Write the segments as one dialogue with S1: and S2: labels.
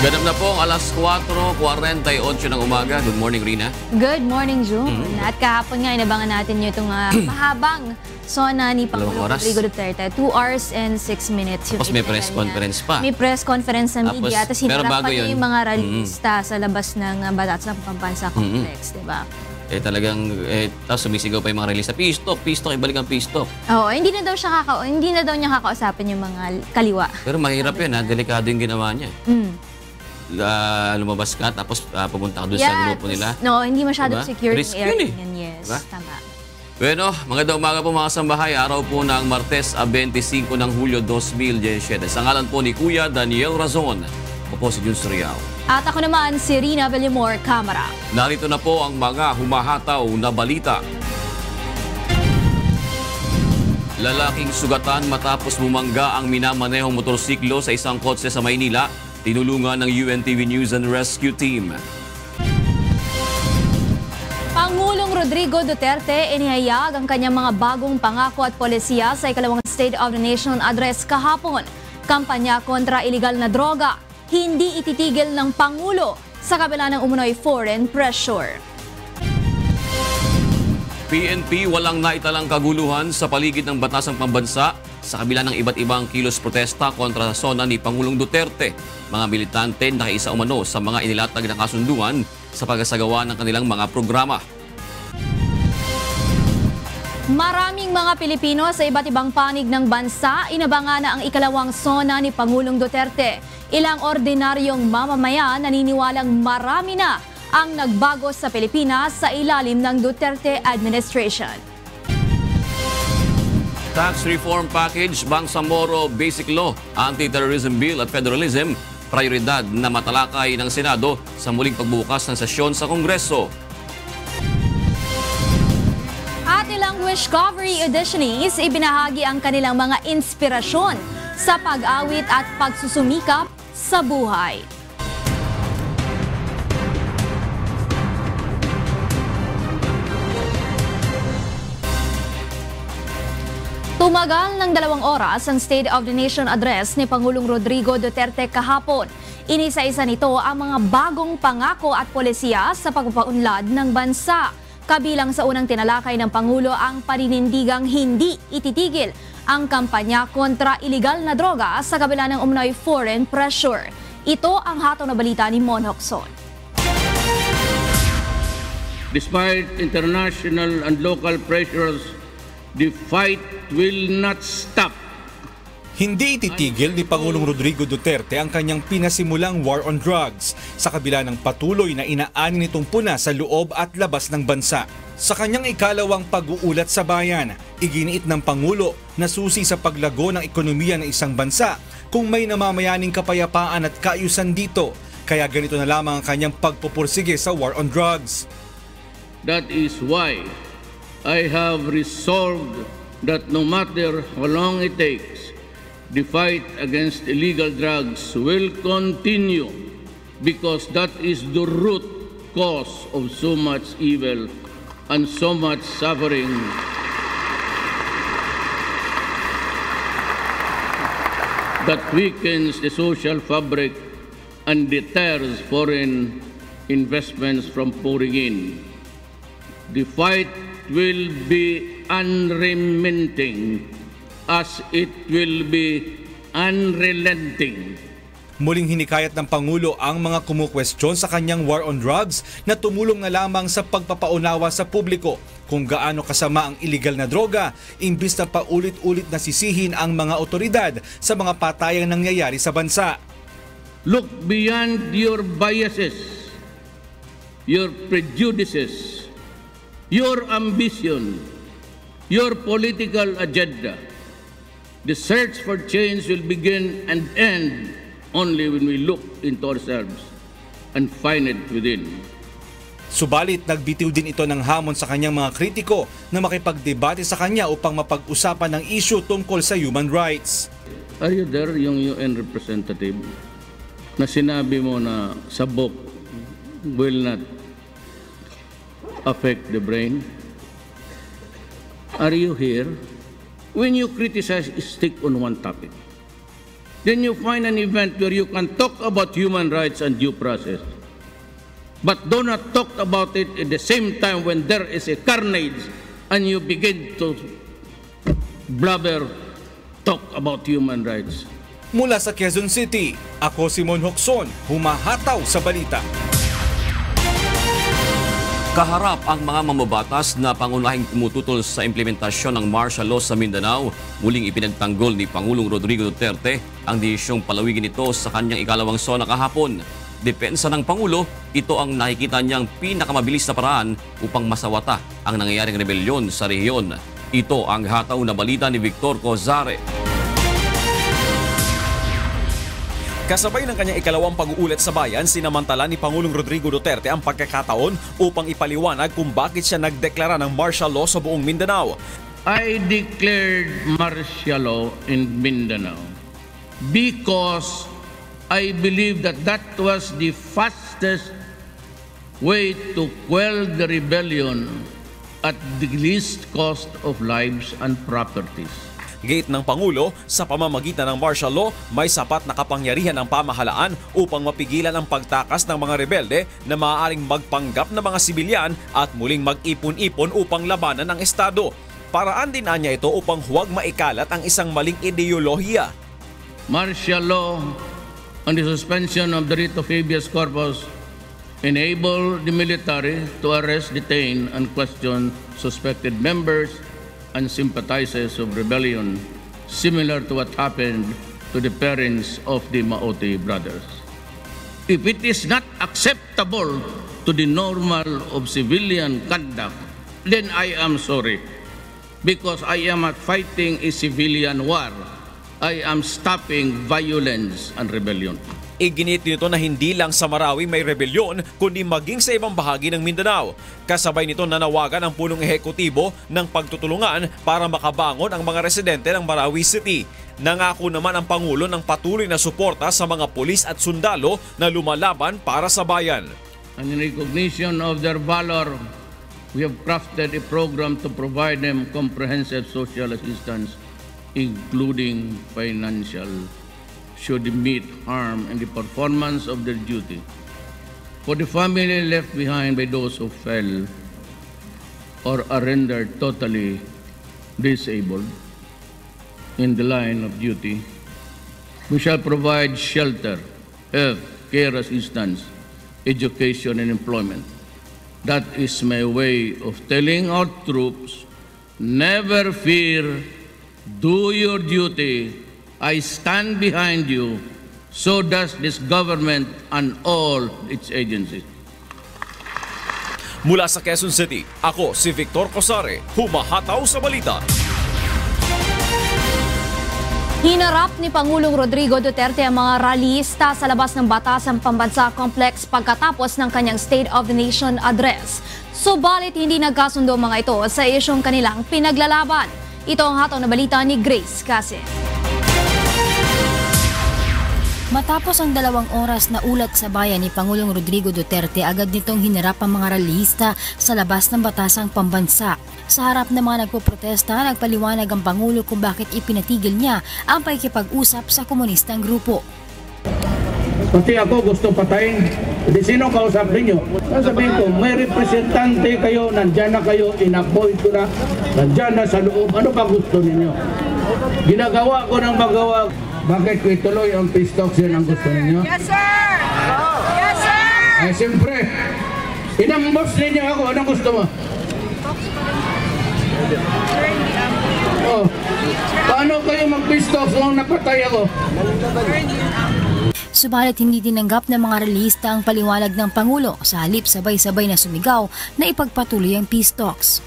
S1: Ganap na po ang alas 4:48 ng umaga. Good morning, Rina.
S2: Good morning, June. At kahapon nga, inabangan natin yung itong mahabang sona ni Pangulong Rodrigo Duterte. 2 hours and 6 minutes.
S1: Tapos may press conference pa.
S2: May press conference sa media. Tapos hinarap pa niya yung mga rallyista sa labas ng Batas ng Pambansa Complex, diba?
S1: Talagang, tapos sumisigaw pa yung mga rallyista. Peace talk, ibalik ang peace talk.
S2: Oo, hindi na daw niya kakausapin yung mga kaliwa.
S1: Pero mahirap yan, delikado yung ginawa niya. Lumabas ka, tapos pumunta ka doon sa grupo nila.
S2: No, hindi masyadong
S1: diba?
S2: secure
S1: Risk
S2: yung area.
S1: yun
S2: Yes,
S1: diba?
S2: tama.
S1: Bueno, magandang umaga po mga sambahay. Araw po ng Martes, 25 ng Hulyo 2017. Sa ngalan po ni Kuya Daniel Razon. Ako po si Jun Suriao.
S2: At ako naman si Rina Bellimore, Camara.
S1: Narito na po ang mga humahataw na balita. Lalaking sugatan matapos bumangga ang minamanehong motorsiklo sa isang kotse sa Maynila. Tinulungan ng UNTV News and Rescue Team.
S2: Pangulong Rodrigo Duterte inihayag ang kanyang mga bagong pangako at polisiya sa ikalawang State of the Nation address kahapon. Kampanya kontra iligal na droga, hindi ititigil ng Pangulo sa kabila ng umunoy foreign pressure.
S1: PNP walang naitalang kaguluhan sa paligid ng Batasang Pambansa sa kabila ng iba't ibang kilos protesta kontra sa sona ni Pangulong Duterte. Mga militante nakiisa umano sa mga inilatag na kasunduan sa pagsasagawa ng kanilang mga programa.
S2: Maraming mga Pilipino sa iba't ibang panig ng bansa inabangan na ang ikalawang sona ni Pangulong Duterte. Ilang ordinaryong mamamayan naniniwalang marami na ang nagbago sa Pilipinas sa ilalim ng Duterte administration.
S1: Tax Reform Package, Bangsamoro Basic Law, Anti-Terrorism Bill at Federalism, prioridad na matalakay ng Senado sa muling pagbubukas ng sesyon sa Kongreso.
S2: At ilang Wishcovery auditionees ibinahagi ang kanilang mga inspirasyon sa pag-awit at pagsusumikap sa buhay. Tumagal ng 2 oras ang State of the Nation address ni Pangulong Rodrigo Duterte kahapon. Inisa-isa nito ang mga bagong pangako at polisiya sa pagpapaunlad ng bansa. Kabilang sa unang tinalakay ng Pangulo ang paninindigang hindi ititigil ang kampanya kontra iligal na droga sa kabila ng umunoy foreign pressure. Ito ang hataw na balita ni Mon Hocson.
S3: Despite international and local pressures, the fight will not stop.
S4: Hindi ititigil ni Pangulong Rodrigo Duterte ang kanyang pinasimulang war on drugs sa kabila ng patuloy na inaani nitong puna sa loob at labas ng bansa. Sa kanyang ikalawang pag-uulat sa bayan, iginiit ng Pangulo na susi sa paglago ng ekonomiya ng isang bansa kung may namamayaning kapayapaan at kaayusan dito. Kaya ganito na lamang ang kanyang pagpupursige sa war on drugs.
S3: That is why I have resolved that no matter how long it takes, the fight against illegal drugs will continue because that is the root cause of so much evil and so much suffering. That weakens the social fabric and deters foreign investments from pouring in. The fight will be unrelenting as it will be unrelenting.
S4: Muling hinikayat ng Pangulo ang mga kumukwestiyon sa kanyang war on drugs na tumulong na lamang sa pagpapaunawa sa publiko kung gaano kasama ang iligal na droga imbis na paulit-ulit na sisihin ang mga otoridad sa mga patayang nangyayari sa bansa.
S3: Look beyond your biases, your prejudices, your ambition, your political agenda. The search for change will begin and end only when we look into ourselves and find it within.
S4: Subalit nagbitiw din ito ng hamon sa kanyang mga kritiko na makipagdebate sa kanya upang mapag-usapan ng issue tungkol sa human rights.
S3: Are you there, yung UN representative, na sinabi mo na sabok will not affect the brain? Are you here? When you criticize, stick on one topic. then you find an event where you can talk about human rights and due process. But do not talk about it at the same time when there is a carnage and you begin to blabber, talk about human rights.
S4: Mula sa Quezon City, ako si Mon Hocson, humahataw sa balita.
S1: Kaharap ang mga mamabatas na pangunahing tumututol sa implementasyon ng martial law sa Mindanao, muling ipinagtanggol ni Pangulong Rodrigo Duterte ang desisyong palawigin ito sa kanyang ikalawang SONA kahapon. Depensa ng Pangulo, ito ang nakikita niyang pinakamabilis na paraan upang masawata ang nangyayaring rebelyon sa rehiyon. Ito ang hataw na balita ni Victor Cozare.
S5: Kasabay ng kanyang ikalawang pag-uulat sa bayan, sinamantala ni Pangulong Rodrigo Duterte ang pagkakataon upang ipaliwanag kung bakit siya nagdeklara ng martial law sa buong Mindanao.
S3: I declared martial law in Mindanao because I believe that that was the fastest way to quell the rebellion at the least cost of lives and properties.
S5: Gate ng Pangulo, sa pamamagitan ng martial law, may sapat na kapangyarihan ang pamahalaan upang mapigilan ang pagtakas ng mga rebelde na maaaring magpanggap na mga sibilyan at muling mag-ipon-ipon upang labanan ang Estado. Paraan din niya ito upang huwag maikalat ang isang maling ideolohiya.
S3: Martial law and the suspension of the writ of habeas corpus enable the military to arrest, detain, and question suspected members and sympathizers of rebellion, similar to what happened to the parents of the Maote brothers. If it is not acceptable to the normal of civilian conduct, then I am sorry, because I am not fighting a civilian war. I am stopping violence and rebellion.
S5: Iginit nito na hindi lang sa Marawi may rebelyon, kundi maging sa ibang bahagi ng Mindanao. Kasabay nito nanawagan ang punong ehekutibo ng pagtutulungan para makabangon ang mga residente ng Marawi City. Nangako naman ang Pangulo ng patuloy na suporta sa mga pulis at sundalo na lumalaban para sa bayan.
S3: And in recognition of their valor, we have crafted a program to provide them comprehensive social assistance, including financial, should they meet harm in the performance of their duty. For the family left behind by those who fell or are rendered totally disabled in the line of duty, we shall provide shelter, health, care assistance, education, and employment. That is my way of telling our troops, never fear, do your duty. I stand behind you, so does this government and all its agencies.
S5: Mula sa Quezon City, ako si Victor Cozare, humahataw sa balita.
S2: Hinarap ni Pangulong Rodrigo Duterte ang mga rallyista sa labas ng Batasang Pambansa Complex pagkatapos ng kanyang State of the Nation address. Subalit hindi nagkasundo mga ito sa isyong kanilang pinaglalaban. Ito ang hataw na balita ni Grace Case.
S6: Matapos ang 2 oras na ulat sa bayan ni Pangulong Rodrigo Duterte, agad nitong hinarap ang mga rallyista sa labas ng Batasang Pambansa. Sa harap ng mga nagpoprotesta, nagpaliwanag ang Pangulo kung bakit ipinatigil niya ang pakikipag-usap sa komunistang grupo.
S3: Kasi ako gusto patayin. Hindi sino kausap ninyo? Sabihin ko, may representante kayo, nandyan na kayo, in-appoint ko na, nandyan na sa loob. Ano ba gusto ninyo? Ginagawa ko ng magawa. Bakit ko ituloy ang peace talks, yan ang gusto ninyo?
S7: Yes, sir! Yes, sir!
S3: Eh, siyempre, inambos ninyo ako. Anong gusto mo? Oh, paano kayo mag-peace talks kung napatay ako?
S6: Subalit hindi tinanggap ng mga rallyista ang paliwanag ng Pangulo. Sa halip, sabay-sabay na sumigaw na ipagpatuloy ang peace talks.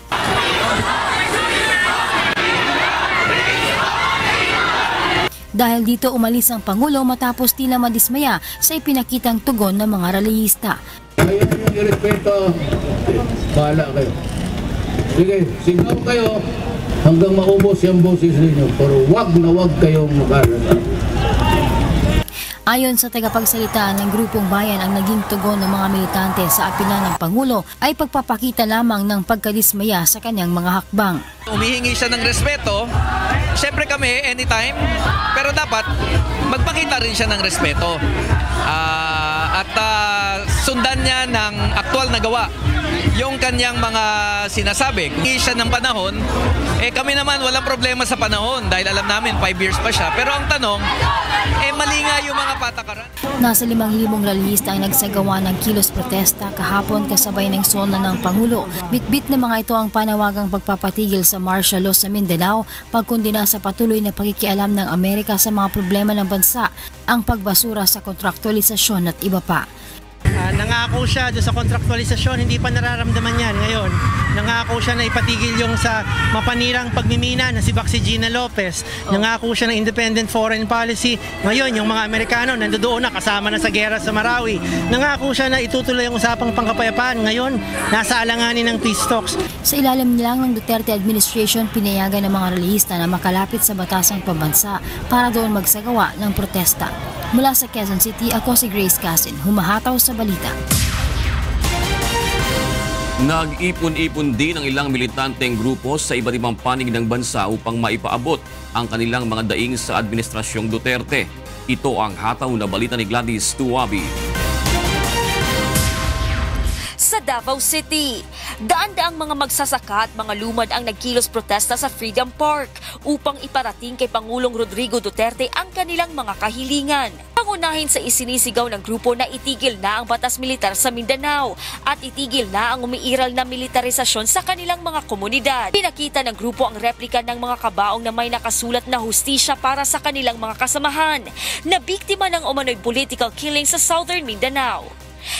S6: Dahil dito umalis ang Pangulo matapos tila madismaya sa ipinakitang tugon ng mga rallyista.
S3: Ngayon yung irespeto, bahala kayo. Sige, sigaw kayo hanggang maubos yung boses ninyo. Pero wag na wag kayong mag-alala.
S6: Ayon sa tagapagsalita ng Grupong Bayan, ang naging tugon ng mga militante sa apela ng Pangulo ay pagpapakita lamang ng pagkadismaya sa kanyang mga hakbang.
S8: Umihingi siya ng respeto, siyempre kami anytime, pero dapat magpakita rin siya ng respeto at sundan niya ng aktual na gawa yung kanyang mga sinasabi. Kung hindi siya ng panahon, kami naman walang problema sa panahon dahil alam namin 5 years pa siya. Pero ang tanong, mali nga yung mga patakaran.
S6: Nasa 5,000 rallyista ay nagsagawa ng kilos protesta kahapon kasabay ng sona ng Pangulo. Bitbit na mga ito ang panawagang pagpapatigil sa martial law sa Mindanao, pagkundina sa patuloy na pakikialam ng Amerika sa mga problema ng bansa, ang pagbasura sa kontraktualisasyon at iba pa.
S9: Nangako siya doon sa kontraktualisasyon, hindi pa nararamdaman yan ngayon. Nangako siya na ipatigil yung sa mapanirang pagmimina na si Baxi Gina Lopez. Nangako siya ng independent foreign policy. Ngayon, yung mga Amerikano nandoon na kasama na sa gera sa Marawi. Nangako siya na itutuloy ang usapang pangkapayapaan. Ngayon, nasa alanganin ng peace talks.
S6: Sa ilalim nilang ng Duterte administration, pinayagan ng mga rallyista na makalapit sa batasang pambansa para doon magsagawa ng protesta. Mula sa Quezon City, ako si Grace Casin, humahataw sa balita.
S1: Nag-ipon-ipon din ang ilang militanteng grupo sa iba't ibang panig ng bansa upang maipaabot ang kanilang mga daing sa Administrasyong Duterte. Ito ang hataw na balita ni Gladys Tuwabi.
S10: Sa Davao City, daan-daang mga magsasaka at mga lumad ang nagkilos protesta sa Freedom Park upang iparating kay Pangulong Rodrigo Duterte ang kanilang mga kahilingan. Pangunahin sa isinisigaw ng grupo na itigil na ang batas militar sa Mindanao at itigil na ang umiiral na militarisasyon sa kanilang mga komunidad. Pinakita ng grupo ang replika ng mga kabaong na may nakasulat na hustisya para sa kanilang mga kasamahan na biktima ng umano'y political killing sa Southern Mindanao.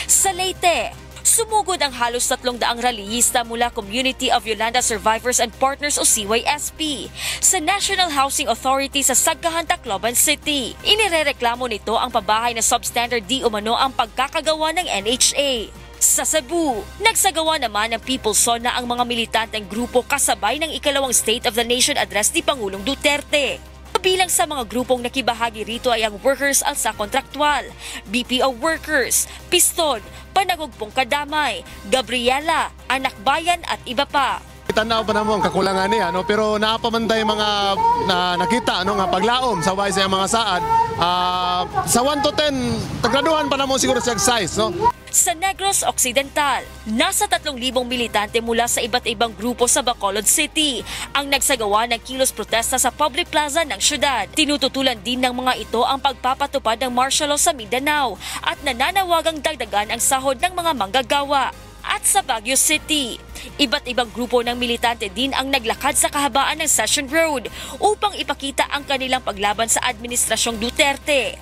S10: Sa Leyte, sumugod ang halos 300 rallyista mula Community of Yolanda Survivors and Partners o CYSP sa National Housing Authority sa Sagkahan, Tacloban City. Inirereklamo nito ang pabahay na substandard di umano ang pagkakagawa ng NHA. Sa Cebu, nagsagawa naman ng People's Sona ang mga militanteng grupo kasabay ng ikalawang State of the Nation address ni Pangulong Duterte. Kabilang sa mga grupong nakibahagi rito ay ang Workers Alsa Kontraktual, BPO Workers, Piston, Panagugpong Kadamay, Gabriela, Anak Bayan at iba pa.
S11: Tanaw pa naman ang kakulangan niya, pero napamanday mga nakita nga paglaom sa wise ang mga saad. Sa 1 to 10, tagraduhan pa naman siguro sa exercise.
S10: Sa Negros Occidental, nasa 3,000 militante mula sa iba't ibang grupo sa Bacolod City ang nagsagawa ng kilos protesta sa public plaza ng syudad. Tinututulan din ng mga ito ang pagpapatupad ng martial law sa Mindanao at nananawagang dagdagan ang sahod ng mga manggagawa. At sa Baguio City, iba't ibang grupo ng militante din ang naglakad sa kahabaan ng Session Road upang ipakita ang kanilang paglaban sa Administrasyong Duterte.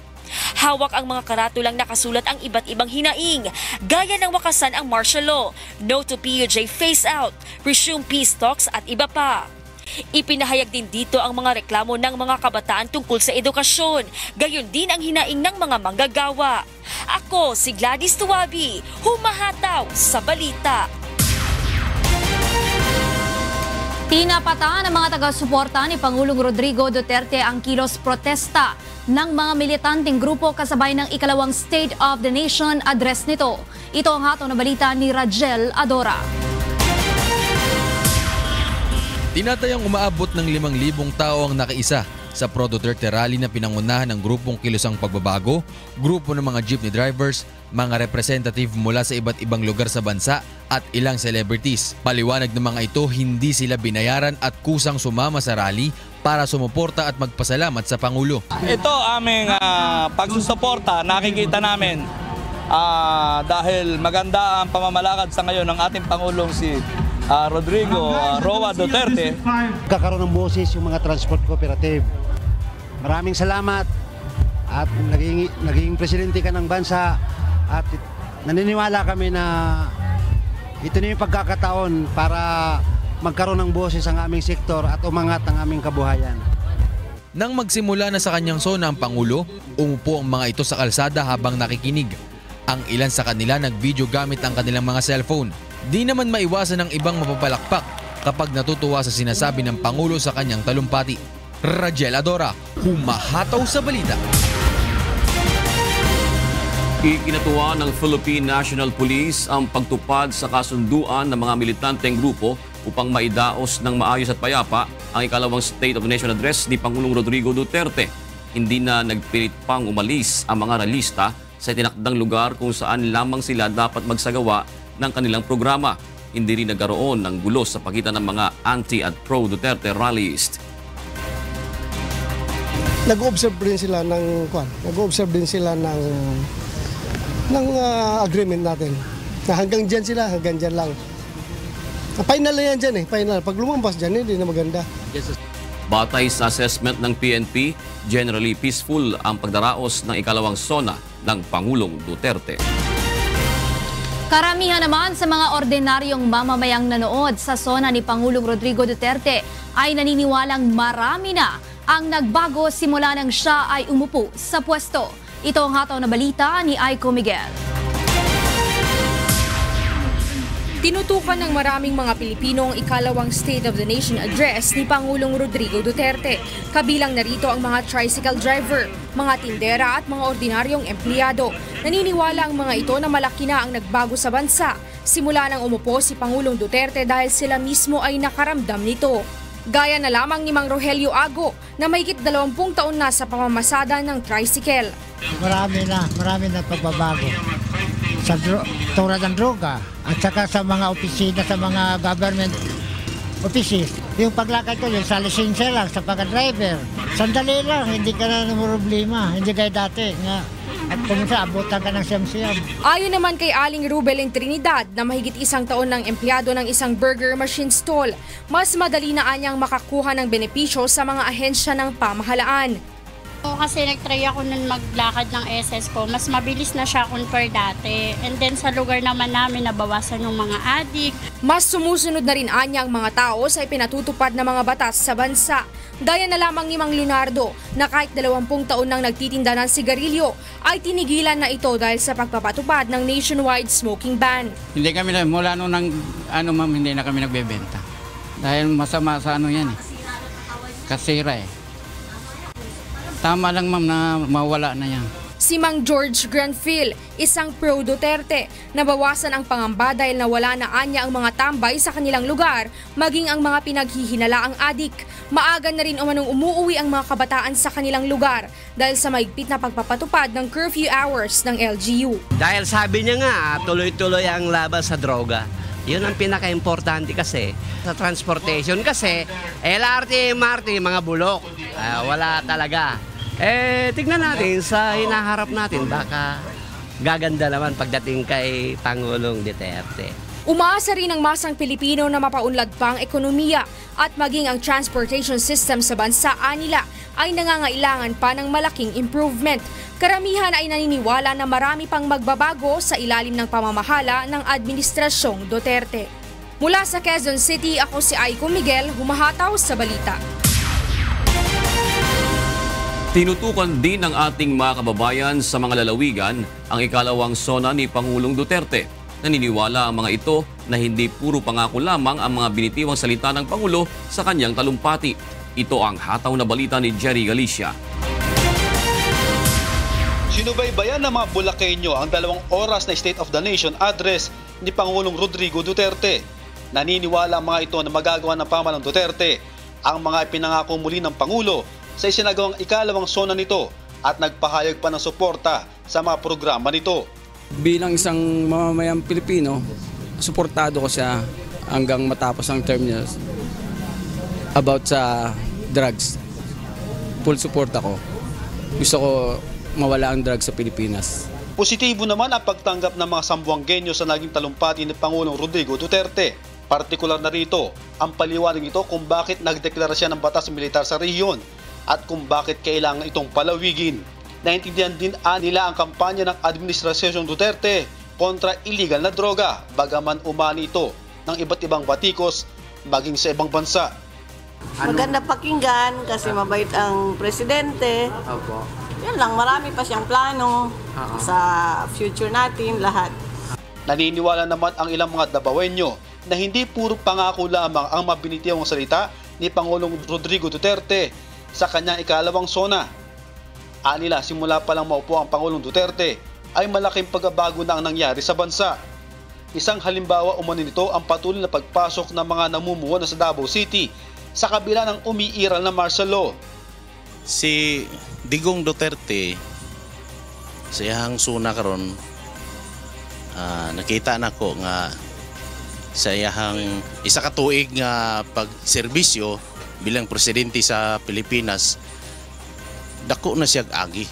S10: Hawak ang mga karatulang nakasulat ang iba't ibang hinaing, gaya ng wakasan ang martial law, no to PUJ phase out, resume peace talks at iba pa. Ipinahayag din dito ang mga reklamo ng mga kabataan tungkol sa edukasyon, gayon din ang hinaing ng mga manggagawa. Ako si Gladys Tuwabi, humahataw sa balita.
S2: Tinapatan ng mga taga-suporta ni Pangulong Rodrigo Duterte ang kilos protesta ng mga militanteng grupo kasabay ng ikalawang State of the Nation address nito. Ito ang hataw na balita ni Rajel Adora.
S12: Tinatayang umaabot ng 5,000 tao ang nakiisa sa Pro-Duterte rally na pinangunahan ng grupong Kilosang Pagbabago, grupo ng mga jeepney drivers, mga representative mula sa iba't ibang lugar sa bansa at ilang celebrities. Paliwanag ng mga ito, hindi sila binayaran at kusang sumama sa rally para sumuporta at magpasalamat sa Pangulo.
S13: Ito aming pagsusuporta, nakikita namin dahil maganda ang pamamalakad sa ngayon ng ating Pangulong si Rodrigo Roa Duterte.
S14: Kakaroon ng boses yung mga transport cooperative. Maraming salamat at naging presidente ka ng bansa at naniniwala kami na ito na yung pagkakataon para magkaroon ng boses ang aming sektor at umangat ang aming kabuhayan.
S12: Nang magsimula na sa kanyang sona ang Pangulo, umupo ang mga ito sa kalsada habang nakikinig. Ang ilan sa kanila nag-video gamit ang kanilang mga cellphone. Di naman maiwasan ng ibang mapapalakpak kapag natutuwa sa sinasabi ng Pangulo sa kanyang talumpati. Rajel Adora, humahataw sa balita.
S1: Ikinatuwa ng Philippine National Police ang pagtupad sa kasunduan ng mga militanteng grupo upang maidaos ng maayos at payapa ang ikalawang State of the Nation Address ni Pangulong Rodrigo Duterte. Hindi na nagpilit pang umalis ang mga ralista sa tinakdang lugar kung saan lamang sila dapat magsagawa ng kanilang programa. Hindi rin nagkaroon ng gulo sa pagitan ng mga anti- at pro-Duterte rallyist.
S15: Nag-observe din sila ng agreement natin. Na hanggang dyan sila, hanggang dyan lang. Final na yan dyan final. Pag lumampas dyan, hindi na maganda.
S1: Batay sa assessment ng PNP, generally peaceful ang pagdaraos ng ikalawang SONA ng Pangulong Duterte.
S2: Karamihan naman sa mga ordinaryong mamamayang nanood sa SONA ni Pangulong Rodrigo Duterte ay naniniwalang marami na ang nagbago simula nang siya ay umupo sa pwesto. Ito ang hataw na balita ni Aiko Miguel.
S16: Tinutukan ng maraming mga Pilipino ang ikalawang State of the Nation Address ni Pangulong Rodrigo Duterte. Kabilang narito ang mga tricycle driver, mga tindera at mga ordinaryong empleyado. Naniniwala ang mga ito na malaki na ang nagbago sa bansa. Simula nang umupo si Pangulong Duterte dahil sila mismo ay nakaramdam nito. Gaya na lamang ni Mang Rogelio Ago na mahigit 20 taon na sa pamamasada ng tricycle.
S17: Marami na pagbabago sa tulad ng droga at saka sa mga opisina, sa mga government offices. Yung paglakad ko, yung sa lisensya lang, sa pagka-driver. Sandali lang, hindi ka na problema, hindi kaya dati nga. At kung sa abutan ka ng siyam-siyam.
S16: Ayon naman kay Aling Rubelin Trinidad na mahigit 1 taon ng empleyado ng isang burger machine stall, mas madali na anyang makakuha ng benepisyo sa mga ahensya ng pamahalaan.
S18: Kasi nagtry ako nun maglakad ng SS ko, mas mabilis na siya compare dati. And then sa lugar naman namin nabawasan yung mga addict.
S16: Mas sumusunod na rin anya ang mga tao sa ipinatutupad na mga batas sa bansa. Gaya na lamang ni Mang Leonardo na kahit 20 taon nang nagtitinda ng sigarilyo ay tinigilan na ito dahil sa pagpapatupad ng nationwide smoking ban.
S19: Hindi kami mula nung hindi na kami nagbebenta. Dahil masama sa yan kasira Tama lang ma'am na mawala na yan.
S16: Si Mang George Granville, isang pro-Duterte, nabawasan ang pangamba dahil nawala na anya ang mga tambay sa kanilang lugar, maging ang mga pinaghihinalaang adik. Maaga na rin umanong umuuwi ang mga kabataan sa kanilang lugar dahil sa maigpit na pagpapatupad ng curfew hours ng LGU.
S20: Dahil sabi niya nga, tuloy-tuloy ang laban sa droga. Yun ang pinaka-importante kasi sa transportation kasi LRT, MRT, mga bulok. Wala talaga. Tignan natin sa hinaharap natin, baka gaganda naman pagdating kay Pangulong Duterte.
S16: Umaasa rin ang masang Pilipino na mapaunlad pa ang ekonomiya at maging ang transportation system sa bansa nila ay nangangailangan pa ng malaking improvement. Karamihan ay naniniwala na marami pang magbabago sa ilalim ng pamamahala ng Administrasyong Duterte. Mula sa Quezon City, ako si Aiko Miguel, humahataw sa balita.
S1: Tinutukan din ng ating mga kababayan sa mga lalawigan ang ikalawang SONA ni Pangulong Duterte. Naniniwala ang mga ito na hindi puro pangako lamang ang mga binitiwang salita ng Pangulo sa kanyang talumpati. Ito ang hataw na balita ni Jerry Galicia.
S21: Sinubaybayan ng mga Bulakenyo ang 2 oras na State of the Nation Address ni Pangulong Rodrigo Duterte. Naniniwala ang mga ito na magagawa ng pamahalaan ng Duterte ang mga ipinangako muli ng Pangulo sa isinagawang ikalawang SONA nito at nagpahayag pa ng suporta sa mga programa nito.
S19: Bilang isang mamamayang Pilipino, suportado ko siya hanggang matapos ang term niya about sa drugs. Full support ako. Gusto ko mawala ang drugs sa Pilipinas.
S21: Positibo naman ang pagtanggap ng mga Sambuangenyo sa naging talumpati ni Pangulong Rodrigo Duterte. Partikular na rito ang paliwanag nito kung bakit nagdeklara siya ng batas militar sa rehiyon at kung bakit kailangan itong palawigin. Naintindihan din nila ang kampanya ng Administrasyong Duterte kontra illegal na droga, bagaman umani ito ng iba't ibang batikos maging sa ibang bansa.
S22: Maganda pakinggan kasi mabait ang presidente.
S19: Opo.
S22: Yan lang, marami pa siyang plano sa future natin, lahat.
S21: Naniniwala naman ang ilang mga Dabawenyo na hindi puro pangako lamang ang mabinitiwang salita ni Pangulong Rodrigo Duterte sa kanyang ikalawang SONA. Anila, simula pa lang maupo ang Pangulong Duterte, ay malaking pagbabago na ang nangyari sa bansa. Isang halimbawa umano nito ang patuloy na pagpasok ng mga namumuo na sa Davao City sa kabila ng umiiral na martial law.
S4: Si Digong Duterte sa iyang suna karon, nakita nako nga sa iyang isa ka tuig nga pagserbisyo bilang presidente sa Pilipinas, dako na siya agi.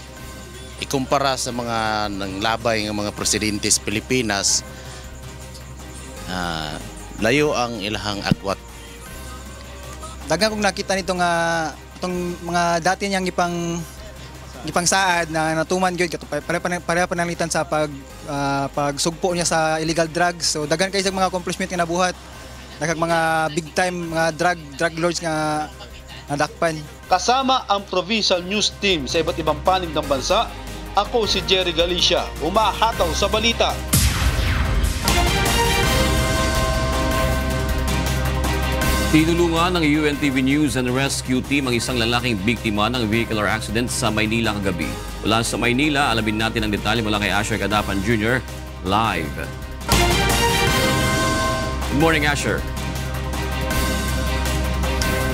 S4: Ikumpara sa mga nanglabay nga mga presidente sa Pilipinas, layo ang ilahang agwat.
S5: Daghang kong nakita nito nga itong mga dati niyang ipang saad na natuman gyud pareha panalitan sa pagsugpo niya sa illegal drugs. So daghan kay mga accomplishment nga nabuhat. Daghang mga big time mga drug lords nga nadakpan.
S21: Kasama ang Provincial News Team sa iba't ibang panig ng bansa, ako si Jerry Galicia, umahataw sa balita.
S1: Tinulungan ng UNTV News and Rescue Team ang isang lalaking biktima ng vehicular accident sa Maynila kagabi. Mula sa Maynila, alamin natin ang detalye mula kay Asher Cadapan Jr. live. Good morning, Asher.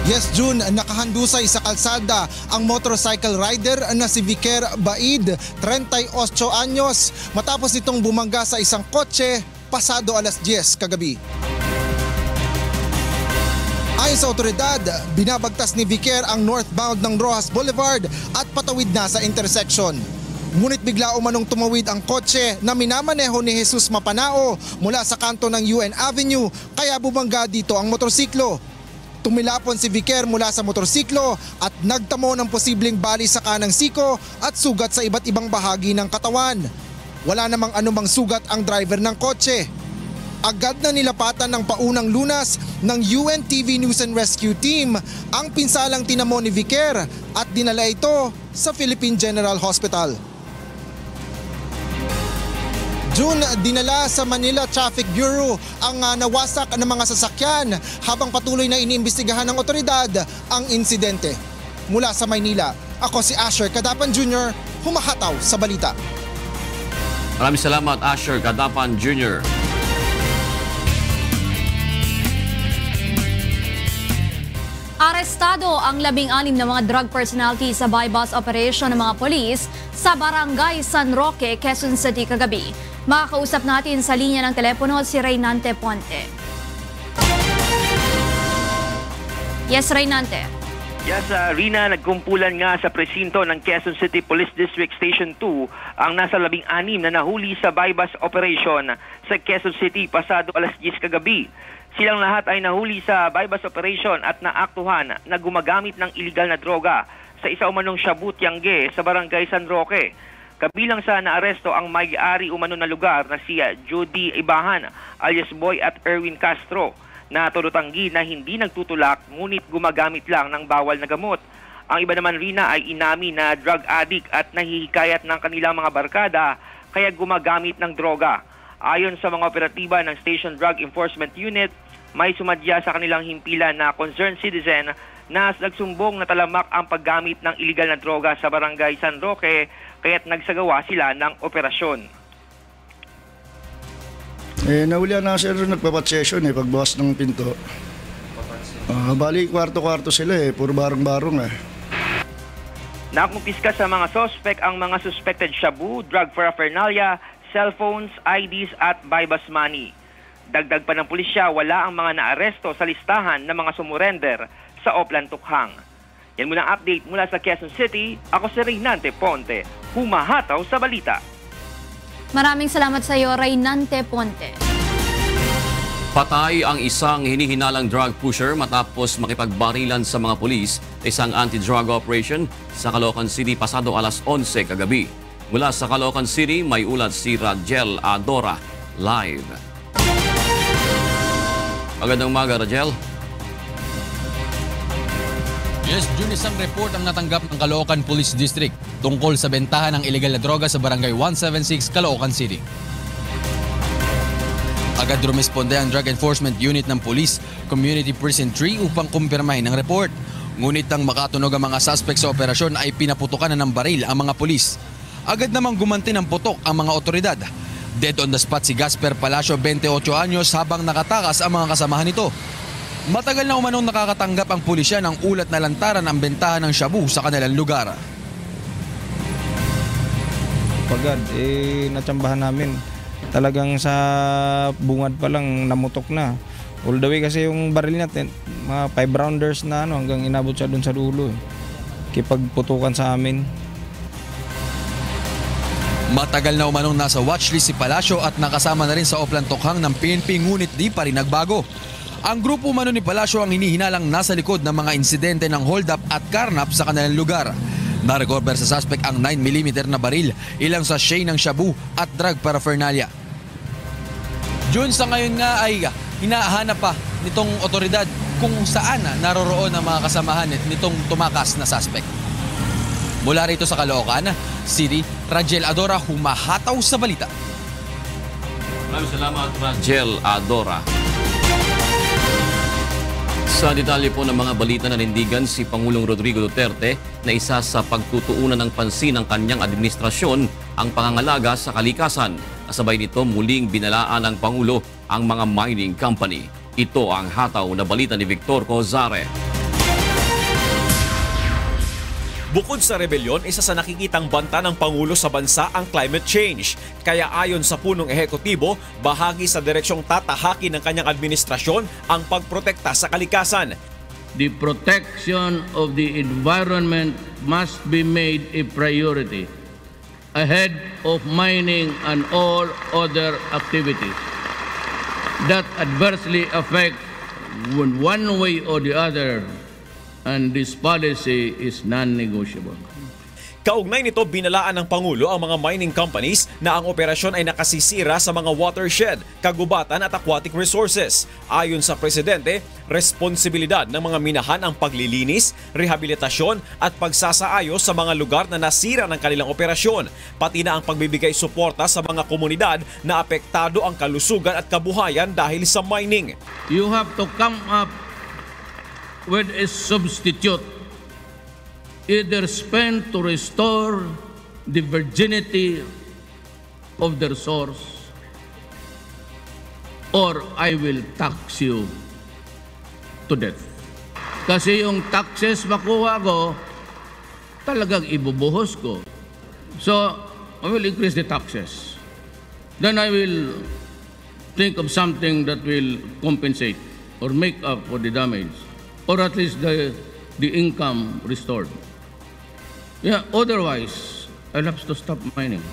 S23: Yes, June, nakahandusay sa kalsada ang motorcycle rider na si Viker Baid, 38 anyos, matapos itong bumangga sa isang kotse pasado alas 10 kagabi. Ayon sa otoridad, binabagtas ni Viker ang northbound ng Rojas Boulevard at patawid na sa intersection. Ngunit bigla umanong tumawid ang kotse na minamaneho ni Jesus Mapanao mula sa kanto ng UN Avenue, kaya bumangga dito ang motorsiklo. Tumilapon si Viker mula sa motorsiklo at nagtamo ng posibleng bali sa kanang siko at sugat sa iba't ibang bahagi ng katawan. Wala namang anumang sugat ang driver ng kotse. Agad na nilapatan ng paunang lunas ng UNTV News and Rescue Team ang pinsalang tinamo ni Viker at dinala ito sa Philippine General Hospital. June, dinala sa Manila Traffic Bureau ang nawasak ng mga sasakyan habang patuloy na iniimbestigahan ng otoridad ang insidente. Mula sa Maynila, ako si Asher Cadapan Jr., humahataw sa balita.
S1: Maraming salamat, Asher Cadapan Jr.
S2: Arestado ang 16 na mga drug personality sa buy-bus operation ng mga polis sa Barangay San Roque, Quezon City kagabi. Makakausap natin sa linya ng telepono si Reynante Ponte. Yes, Reynante.
S24: Yes, Rina, nagkumpulan nga sa presinto ng Quezon City Police District Station 2 ang nasa 16 na nahuli sa buy-bus operation sa Quezon City pasado alas 10 kagabi. Silang lahat ay nahuli sa buy-bus operation at naaktuhan na gumagamit ng iligal na droga sa isa umanong Shabu Tiangge sa Barangay San Roque. Kabilang sa naaresto ang may-ari umano na lugar na si Judy Ibahan alias Boy at Erwin Castro na turutanggi na hindi nagtutulak ngunit gumagamit lang ng bawal na gamot. Ang iba naman Rina ay inami na drug addict at nahihikayat ng kanilang mga barkada kaya gumagamit ng droga. Ayon sa mga operatiba ng Station Drug Enforcement Unit, may sumadya sa kanilang himpilan na concerned citizen na nagsumbong na talamak ang paggamit ng iligal na droga sa Barangay San Roque kaya't nagsagawa sila ng operasyon.
S25: Nahulihan na sila nagpapatsesyon pagbukas ng pinto. Bali, kwarto-kwarto sila puro barong-barong
S24: Nakumpiska sa mga suspect ang mga suspected shabu, drug paraphernalia, cellphones, IDs at buy-bus money. Dagdag pa ng pulisya, wala ang mga naaresto sa listahan ng mga sumurender sa Oplan Tukhang. Yan muna ang update mula sa Quezon City. Ako si Reynante Ponte, humahataw sa balita.
S2: Maraming salamat sa iyo, Reynante Ponte.
S1: Patay ang isang hinihinalang drug pusher matapos makipagbarilan sa mga pulis sa isang anti-drug operation sa Caloocan City pasado alas 11 kagabi. Mula sa Caloocan City, may ulat si Rajel Adora live. Magandang umaga, Rajel.
S12: Yes, June, isang report ang natanggap ng Caloocan Police District tungkol sa bentahan ng iligal na droga sa Barangay 176, Caloocan City. Agad rumisponde ang Drug Enforcement Unit ng Police Community Precinct 3 upang kumpirmahin ang report. Ngunit nang makatunog ang mga suspect sa operasyon ay pinaputukan na ng baril ang mga pulis. Agad namang gumanti ng putok ang mga otoridad. Dead on the spot si Gasper Palacio, 28 anyos, habang nakatakas ang mga kasamahan nito. Matagal na umanong nakakatanggap ang pulisya ng ulat na lantaran ang bentahan ng shabu sa kanilang lugar.
S3: Pagad, natsambahan namin. Talagang sa bungad pa lang namutok na. All the way kasi yung baril natin, mga 5 rounders na hanggang inabot siya dun sa dulo. Kipagputukan sa amin.
S12: Matagal na umanong nasa watchlist si Palacio at nakasama na rin sa oplantokhang ng PNP, ngunit di pa rin nagbago. Ang grupo umano ni Palacio ang hinihinalang nasa likod ng mga insidente ng hold-up at karnap sa kanilang lugar. Na-recover sa suspect ang 9mm na baril, ilang sachet ng shabu at drug paraphernalia. June, sa ngayon nga ay hinahanap pa nitong otoridad kung saan naroroon ang mga kasamahan nitong tumakas na suspect. Mula rito sa Caloocan City, Rajel Adora, humahataw sa balita.
S1: Maraming salamat, Rajel Adora. Sa detalye po ng mga balita, nanindigan si Pangulong Rodrigo Duterte na isa sa pagtutuunan ng pansin ng kanyang administrasyon ang pangangalaga sa kalikasan. Kasabay nito, muling binalaan ng Pangulo ang mga mining company. Ito ang hataw na balita ni Victor Cozare.
S6: Bukod sa rebelyon, isa sa nakikitang banta ng Pangulo sa bansa ang climate change. Kaya ayon sa punong ehekutibo, bahagi sa direksyong tatahakin ng kanyang administrasyon ang pagprotekta sa kalikasan.
S7: The protection of the environment must be made a priority ahead of mining and all other activities that adversely affect one way or the other. And this policy is non-negotiable.
S6: Kaugnay nito, binalaan ng Pangulo ang mga mining companies na ang operasyon ay nakasisira sa mga watershed, kagubatan at aquatic resources. Ayon sa Presidente, responsibilidad ng mga minahan ang paglilinis, rehabilitasyon at pagsasaayos sa mga lugar na nasira ng kanilang operasyon, pati na ang pagbibigay suporta sa mga komunidad na apektado ang kalusugan at kabuhayan dahil sa mining.
S7: You have to come up with a substitute, either spent to restore the virginity of their source, or I will tax you to death. Kasi yung taxes makuha ko, talagang ibubuhos ko. So, I will increase the taxes. Then I will think of something that will compensate or make up for the damage, or at least the income restored. Yeah, otherwise, I'll have to stop mining.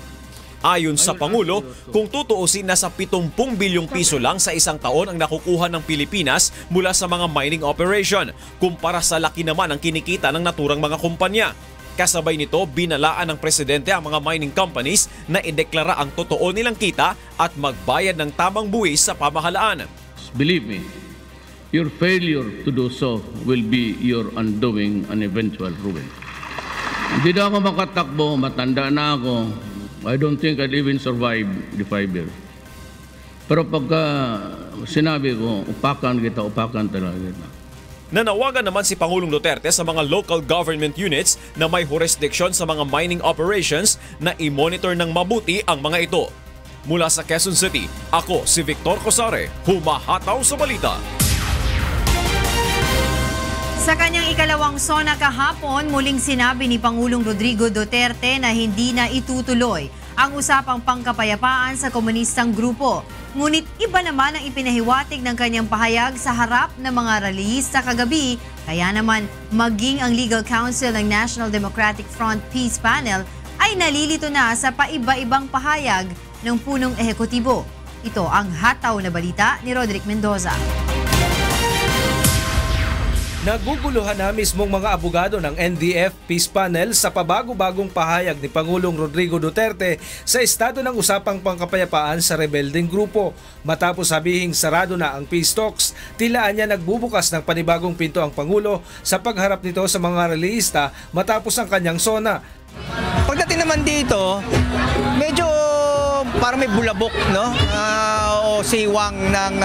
S6: Ayon sa Pangulo, kung tutuusin, nasa 70 bilyong piso lang sa isang taon ang nakukuha ng Pilipinas mula sa mga mining operation, kumpara sa laki naman ang kinikita ng naturang mga kumpanya. Kasabay nito, binalaan ng Presidente ang mga mining companies na ideklara ang totoo nilang kita at magbayad ng tamang buwis sa pamahalaan.
S7: Believe me, your failure to do so will be your undoing and eventual ruin. Hindi na ako makatakbo, matanda na ako. I don't think I'll even survive the 5 years. Pero pagka sinabi ko, upakan talaga kita.
S6: Nanawagan naman si Pangulong Duterte sa mga local government units na may jurisdiction sa mga mining operations na i-monitor ng mabuti ang mga ito. Mula sa Quezon City, ako si Victor Cosare, humahataw sa balita.
S8: Sa kanyang ikalawang SONA kahapon, muling sinabi ni Pangulong Rodrigo Duterte na hindi na itutuloy ang usapang pangkapayapaan sa komunistang grupo. Ngunit iba naman ang ipinahiwatig ng kanyang pahayag sa harap ng mga rallyista kagabi, kaya naman maging ang Legal Counsel ng National Democratic Front Peace Panel ay nalilito na sa paiba-ibang pahayag ng punong ehekutibo. Ito ang hataw na balita ni Roderick Mendoza.
S9: Naguguluhan na mismong mga abogado ng NDF Peace Panel sa pabago-bagong pahayag ni Pangulong Rodrigo Duterte sa estado ng usapang pangkapayapaan sa rebeldeng grupo. Matapos sabihing sarado na ang peace talks, tilaan niya nagbubukas ng panibagong pinto ang Pangulo sa pagharap nito sa mga rallyista matapos ang kanyang SONA.
S26: Pagdating naman dito, medyo parang may bulabok, no? O
S10: o siwang ng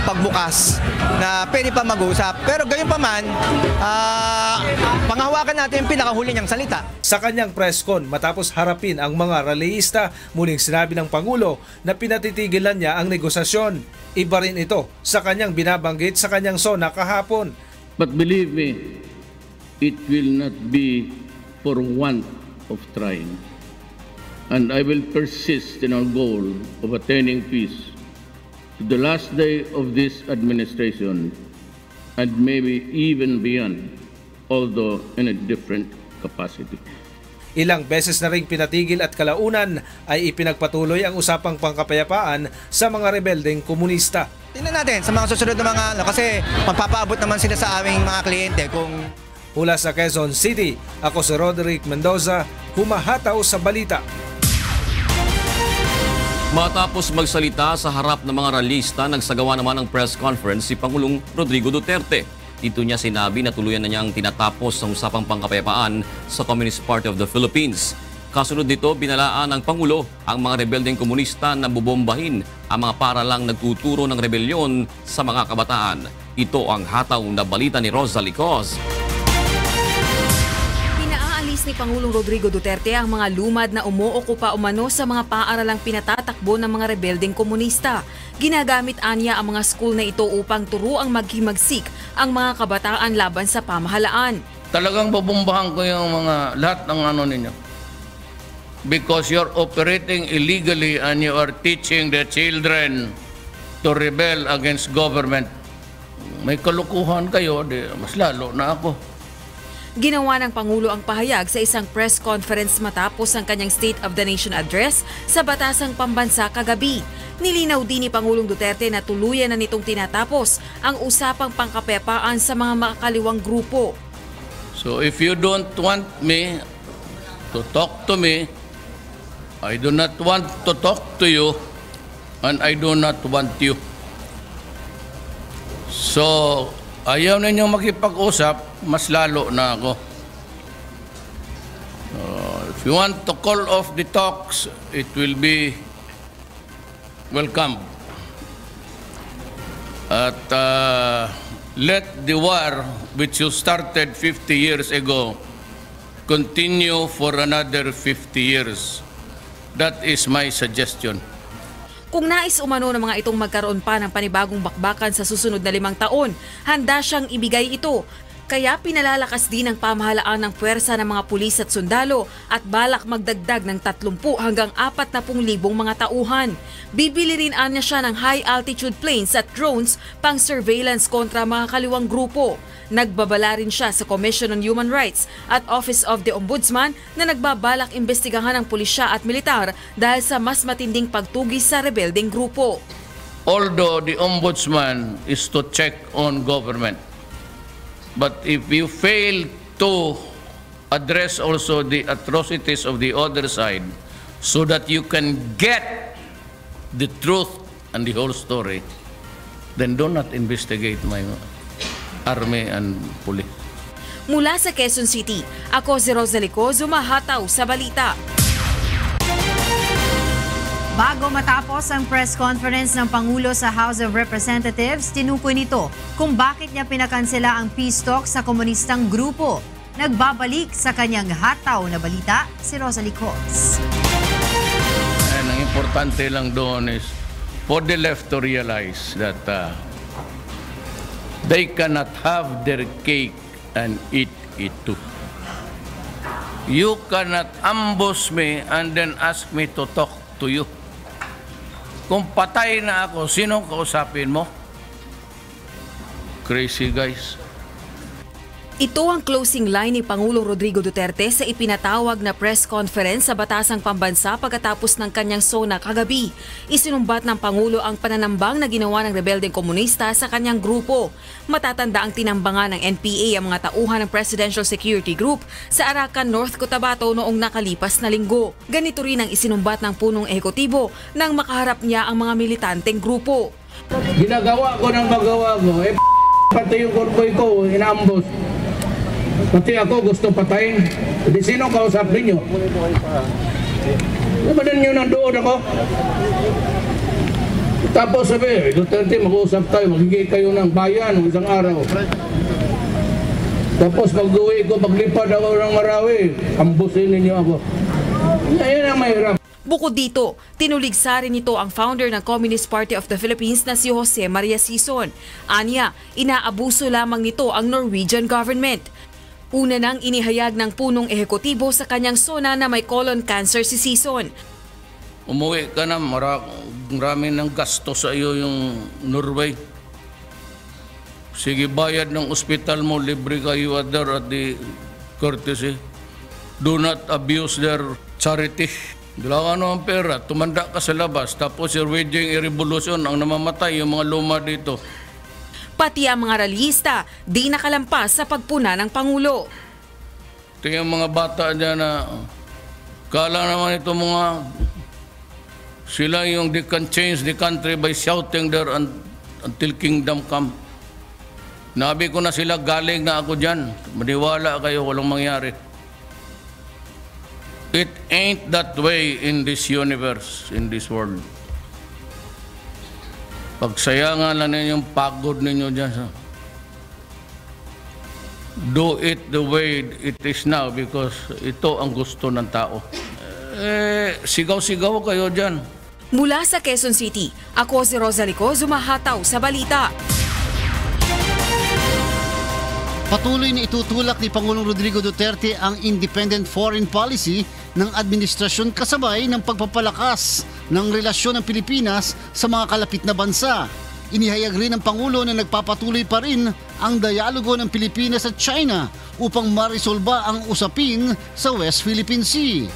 S10: pagbukas na pwede pa mag-usap. Pero gayon pa man, panghawakan natin yung pinakahuli niyang salita.
S9: Sa kanyang press con matapos harapin ang mga rallyista, muling sinabi ng Pangulo na pinatitigilan niya ang negosasyon. Iba rin ito sa kanyang binabanggit sa kanyang SONA kahapon.
S7: But believe me, it will not be for want of trying. And I will persist in our goal of attaining peace to the last day of this administration and maybe even beyond, although in a different capacity.
S9: Ilang beses na ring pinatigil at kalaunan ay ipinagpatuloy ang usapang pangkapayapaan sa mga rebeldeng komunista.
S10: Tingnan natin sa mga susunod na mga kasi magpapaabot naman sila sa aming mga kliyente kung...
S9: Mula sa Quezon City, ako si Roderick Mendoza, humahataw sa balita.
S1: Matapos magsalita sa harap ng mga rallyista, nagsagawa naman ng press conference si Pangulong Rodrigo Duterte. Dito niya sinabi na tuluyan na niyang tinatapos ang usapang pangkapayapaan sa Communist Party of the Philippines. Kasunod dito, binalaan ng Pangulo ang mga rebeldeng komunista na bubombahin ang mga paralang nagtuturo ng rebelyon sa mga kabataan. Ito ang hataw na balita ni Rosalie Coz.
S16: Ni Pangulong Rodrigo Duterte ang mga lumad na umuokupa umano sa mga paaralang pinatatakbo ng mga rebeldeng komunista. Ginagamit anya ang mga school na ito upang turuang maghimagsik ang mga kabataan laban sa pamahalaan.
S7: Talagang babombahan ko yung mga lahat ng ano ninyo. Because you're operating illegally and you are teaching the children to rebel against government. May kalukuhan kayo, mas lalo na ako.
S16: Ginawa ng Pangulo ang pahayag sa isang press conference matapos ang kanyang State of the Nation address sa Batasang Pambansa kagabi. Nilinaw din ni Pangulong Duterte na tuluyan na nitong tinatapos ang usapang pangkapayapaan sa mga makakaliwang grupo.
S7: So if you don't want me to talk to me, I do not want to talk to you, and I do not want you. So ayaw ninyong makipag-usap, mas lalo na ako. If you want to call off the talks, it will be welcome. At let the war which you started 50 years ago continue for another 50 years. That is my suggestion.
S16: Kung nais umano ng mga itong magkaroon pa ng panibagong bakbakan sa susunod na 5 taon, handa siyang ibigay ito. Kaya pinalalakas din ang pamahalaan ng puwersa ng mga pulis at sundalo at balak magdagdag ng 30 hanggang 40,000 mga tauhan. Bibili rin anya siya ng high-altitude planes at drones pang surveillance kontra mga kaliwang grupo. Nagbabala rin siya sa Commission on Human Rights at Office of the Ombudsman na nagbabalak imbestigahan ng pulisya at militar dahil sa mas matinding pagtugis sa rebeldeng grupo.
S7: Although the Ombudsman is to check on government, but if you fail to address also the atrocities of the other side so that you can get the truth and the whole story, then do not investigate my army and police.
S16: Mula sa Quezon City, ako si Rosalie Coz, humahataw sa balita.
S8: Bago matapos ang press conference ng Pangulo sa House of Representatives, tinukoy nito kung bakit niya pinakansela ang peace talk sa komunistang grupo. Nagbabalik sa kanyang hataw na balita, si Rosalie Coz.
S7: And ang importante lang doon is for the left to realize that they cannot have their cake and eat it too. You cannot ambush me and then ask me to talk to you. Kung patay na ako, sinong kausapin mo? Crazy guys.
S16: Ito ang closing line ni Pangulong Rodrigo Duterte sa ipinatawag na press conference sa Batasang Pambansa pagkatapos ng kanyang SONA kagabi. Isinumbat ng Pangulo ang pananambang na ginawa ng rebeldeng komunista sa kanyang grupo. Matatanda ang tinambangan ng NPA ang mga tauhan ng Presidential Security Group sa Arakan, North Cotabato noong nakalipas na linggo. Ganito rin ang isinumbat ng punong ehekutibo nang makaharap niya ang mga militanteng grupo.
S7: Ginagawa ko ng magawa mo, pati yung korpoy ko, inaambos. Pati ako gusto patayin. Di sino kausap ninyo? Nabadan nyo nandoon ako? Tapos sabi, Duterte, mag-uusap tayo, magiging kayo ng bayan ng isang araw. Tapos pag-uwi ko, paglipad ako ng Marawi, ambusin ninyo ako. Yan ang mahirap.
S11: Bukod dito, tinuligsa rin nito ang founder ng Communist Party of the Philippines na si Jose Maria Sison. Anya, inaabuso lamang nito ang Norwegian government. Una nang inihayag ng punong ehekutibo sa kanyang sona na may colon cancer si Sison.
S7: Umuwi ka na, marami ng gasto sa iyo yung Norway. Sige, bayad ng ospital mo, libre ka, you are there at the courtesy. Do not abuse their charity. Dala ka ng pera, tumanda ka sa labas, tapos you're waging a revolution, ang namamatay yung mga luma dito.
S11: Pati ang mga rallyista, di nakalampas sa pagpuna ng Pangulo.
S7: Tingnan mga bata dyan na kala naman ito mga sila yung they can change the country by shouting there until kingdom come. Nabi ko na sila, galing na ako dyan. Maniwala kayo, walang mangyari. It ain't that way in this universe, in this world. Pagsayangan lang ninyong pagod ninyo dyan. Do it the way it is now because ito ang gusto ng tao. Sigaw-sigaw kayo dyan.
S11: Mula sa Quezon City, ako si Rosalico, Zumahataw sa Balita.
S13: Patuloy na itutulak ni Pangulong Rodrigo Duterte ang independent foreign policy ng administrasyon kasabay ng pagpapalakas ng relasyon ng Pilipinas sa mga kalapit na bansa. Inihayag rin ng Pangulo na nagpapatuloy pa rin ang dialogo ng Pilipinas at China upang marisolba ang usapin sa West Philippine Sea.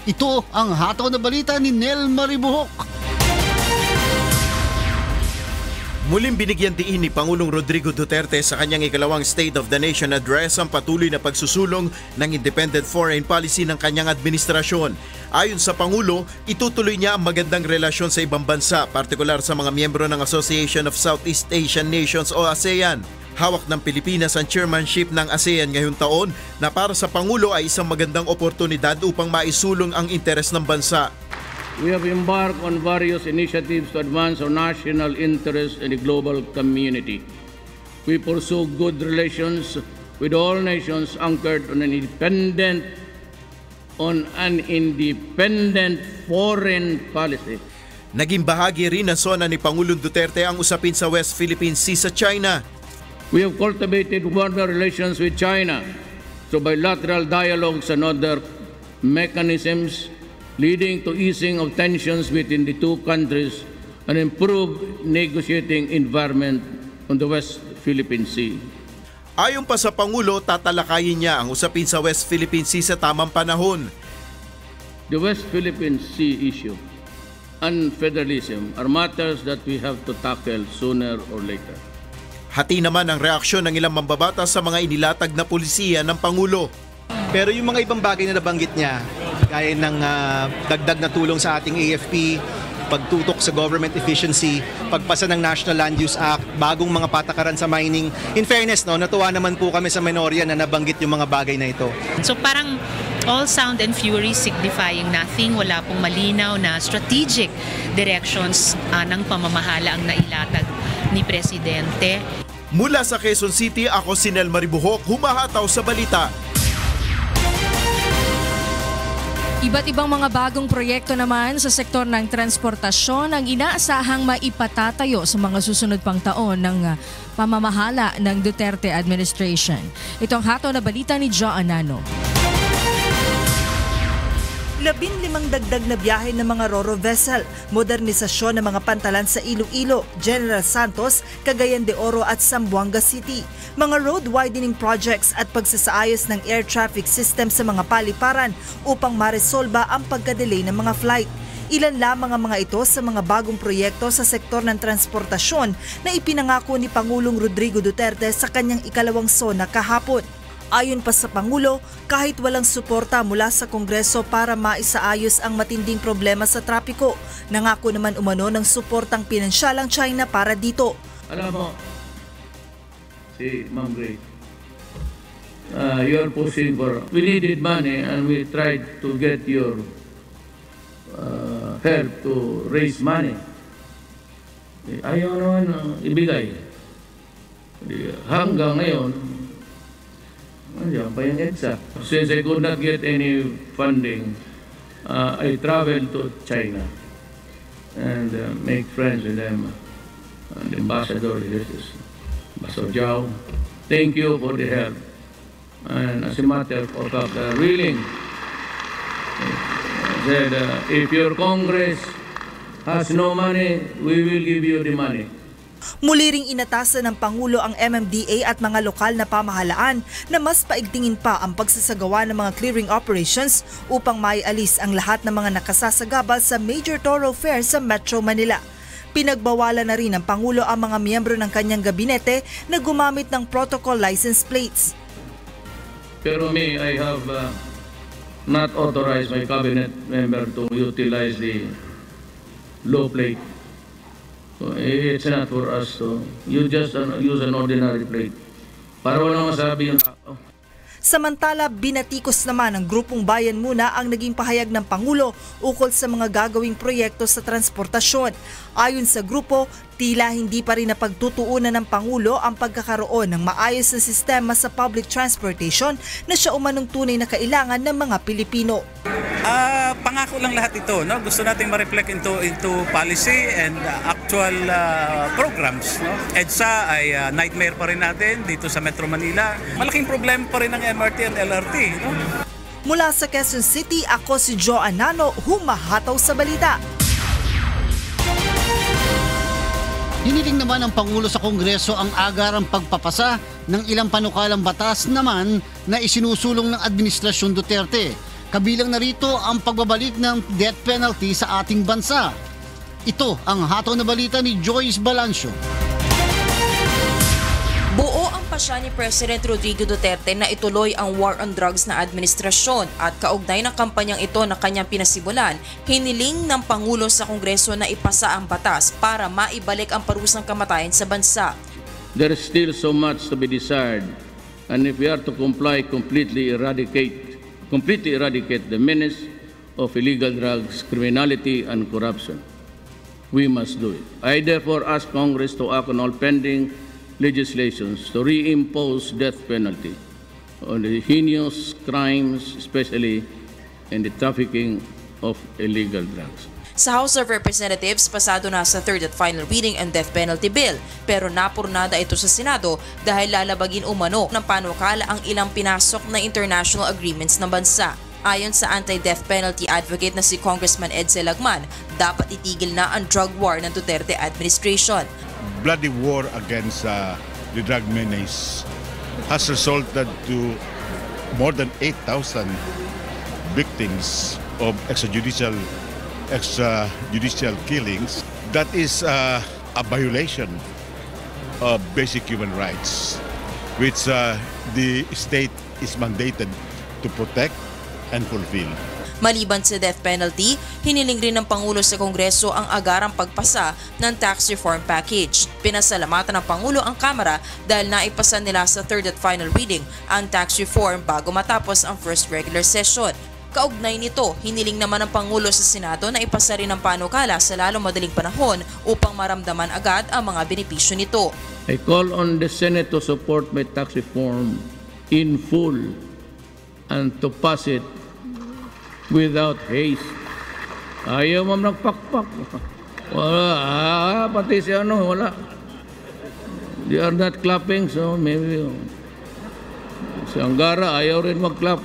S13: Ito ang hataw na balita ni Nel Maribuhok.
S14: Muling binigyan diin ni Pangulong Rodrigo Duterte sa kanyang ikalawang State of the Nation Address ang patuloy na pagsusulong ng independent foreign policy ng kanyang administrasyon. Ayon sa Pangulo, itutuloy niya ang magandang relasyon sa ibang bansa, partikular sa mga miyembro ng Association of Southeast Asian Nations o ASEAN. Hawak ng Pilipinas ang chairmanship ng ASEAN ngayong taon na para sa Pangulo ay isang magandang oportunidad upang maisulong ang interes ng bansa.
S7: We have embarked on various initiatives to advance our national interests in the global community. We pursue good relations with all nations anchored on an independent foreign policy.
S14: Naging bahagi rin ng sona ni Pangulong Duterte ang usapin sa West Philippine Sea sa China.
S7: We have cultivated warmer relations with China through bilateral dialogues and other mechanisms leading to easing of tensions between the two countries and improved negotiating environment on the West Philippine Sea.
S14: Ayon pa sa Pangulo, tatalakayin niya ang usapin sa West Philippine Sea sa tamang panahon.
S7: The West Philippine Sea issue and federalism are matters that we have to tackle sooner or later.
S14: Hati naman ang reaksyon ng ilang mambabatas sa mga inilatag na pulisiya ng Pangulo.
S15: Pero yung mga ibang bagay na nabanggit niya, gaya ng dagdag na tulong sa ating AFP, pagtutok sa government efficiency, pagpasa ng National Land Use Act, bagong mga patakaran sa mining. In fairness, no, natuwa naman po kami sa minorya na nabanggit yung mga bagay na ito.
S17: So parang all sound and fury signifying nothing, wala pong malinaw na strategic directions ng pamamahala ang nailatag ni Presidente.
S14: Mula sa Quezon City, ako si Nel Maribuhok, humahataw sa balita.
S26: Iba't ibang mga bagong proyekto naman sa sektor ng transportasyon ang inaasahang maipatatayo sa mga susunod pang taon ng pamamahala ng Duterte administration. Ito ang hataw na balita ni Jo Anano.
S27: 15 dagdag na biyahe ng mga Ro-Ro vessel, modernisasyon ng mga pantalan sa Iloilo, General Santos, Cagayan de Oro at Zamboanga City, mga road widening projects at pagsasaayos ng air traffic system sa mga paliparan upang maresolba ang pagkadelay ng mga flight. Ilan lamang ang mga ito sa mga bagong proyekto sa sektor ng transportasyon na ipinangako ni Pangulong Rodrigo Duterte sa kanyang ikalawang sona kahapon. Ayon pa sa Pangulo, kahit walang suporta mula sa Kongreso para maisaayos ang matinding problema sa trapiko, nangako naman umano ng suportang pinansyal ang China para dito.
S7: Alam mo, si Ma'am Grace, you're pushing for, we needed money and we tried to get your help to raise money. Ayaw naman ibigay. Hanggang ngayon, andiyan pa yung EDSA. Since I could not get any funding, I traveled to China and make friends with them. The ambassador, Ambassador Zhao, thank you for the help. And as a matter of fact, willing, said, if your Congress has no money, we will give you the money.
S27: Muli ring inatasan ng Pangulo ang MMDA at mga lokal na pamahalaan na mas paigtingin pa ang pagsasagawa ng mga clearing operations upang maialis ang lahat ng mga nakasasagabal sa major thoroughfare sa Metro Manila. Pinagbawalan na rin ng Pangulo ang mga miyembro ng kanyang gabinete na gumamit ng protocol license plates.
S7: Pero I have not authorized my cabinet member to utilize the low plate. So it's not for us to use an ordinary plate. Para walang masabi yung tao.
S27: Samantala, binatikos naman ng Grupong Bayan Muna ang naging pahayag ng Pangulo ukol sa mga gagawing proyekto sa transportasyon. Ayon sa grupo, tila hindi pa rin napagtutuunan ng Pangulo ang pagkakaroon ng maayos na sistema sa public transportation na siya umanong tunay na kailangan ng mga Pilipino.
S4: Pangako lang lahat ito, no? Gusto nating ma-reflect into policy and actual programs, no? EDSA ay nightmare pa rin natin dito sa Metro Manila. Malaking problema pa rin ng MRT and LRT, no?
S27: Mula sa Quezon City, ako si Joe Anano, humahataw sa balita.
S13: Hiniling naman ng Pangulo sa Kongreso ang agarang pagpapasa ng ilang panukalang batas naman na isinusulong ng Administrasyon Duterte. Kabilang narito ang pagbabalik ng death penalty sa ating bansa. Ito ang hataw na balita ni Joyce Balancio.
S5: Buo ang pasya ni President Rodrigo Duterte na ituloy ang war on drugs na administrasyon at kaugnay ng kampanyang ito na kanyang pinasimulan, hiniling ng Pangulo sa Kongreso na ipasa ang batas para maibalik ang parusang kamatayan sa bansa.
S7: There is still so much to be desired, and if we are to completely eradicate the menace of illegal drugs, criminality, and corruption, we must do it. I therefore ask Congress to act on all pending legislations to reimpose death penalty on the heinous crimes, especially in the trafficking of illegal drugs.
S5: Sa House of Representatives, pasado na sa third at final reading ang death penalty bill, pero napurnada ito sa Senado dahil lalabagin umano ng panukala ang ilang pinasok na international agreements ng bansa. Ayon sa anti-death penalty advocate na si Congressman Edsel Lagman, dapat itigil na ang drug war ng Duterte administration.
S18: Bloody war against the drug menace has resulted to more than 8,000 victims of extrajudicial killings. That is a violation of basic human rights, which the state is mandated to protect and fulfill.
S5: Maliban sa death penalty, hiniling rin ng Pangulo sa Kongreso ang agarang pagpasa ng tax reform package. Pinasalamatan ng Pangulo ang Kamara dahil naipasa nila sa third at final reading ang tax reform bago matapos ang first regular session. Kaugnay nito, hiniling naman ng Pangulo sa Senado na ipasa rin ang panukala sa lalong madaling panahon upang maramdaman agad ang mga benepisyo nito.
S7: I call on the Senate to support my tax reform in full and to pass it without haste. Ayaw mo nagpakpak. Wala, pati si wala. They are not clapping, so maybe si Angara ayaw rin mag-clap.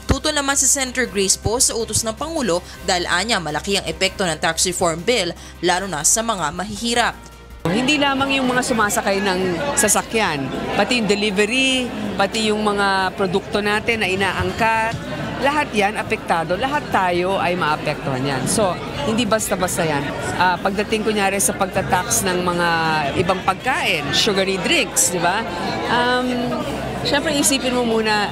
S5: Tuto naman si Senator Grace Poe sa utos ng Pangulo dahil anya malaki ang epekto ng tax reform bill lalo na sa mga mahihirap.
S19: Hindi lamang yung mga sumasakay ng sasakyan, pati yung delivery, pati yung mga produkto natin na inaangkat, lahat yan apektado, lahat tayo ay maapektuhan yan. So, hindi basta-basta yan. Pagdating kunyari sa pagtatax ng mga ibang pagkain, sugary drinks, di ba? Siyempre isipin mo muna,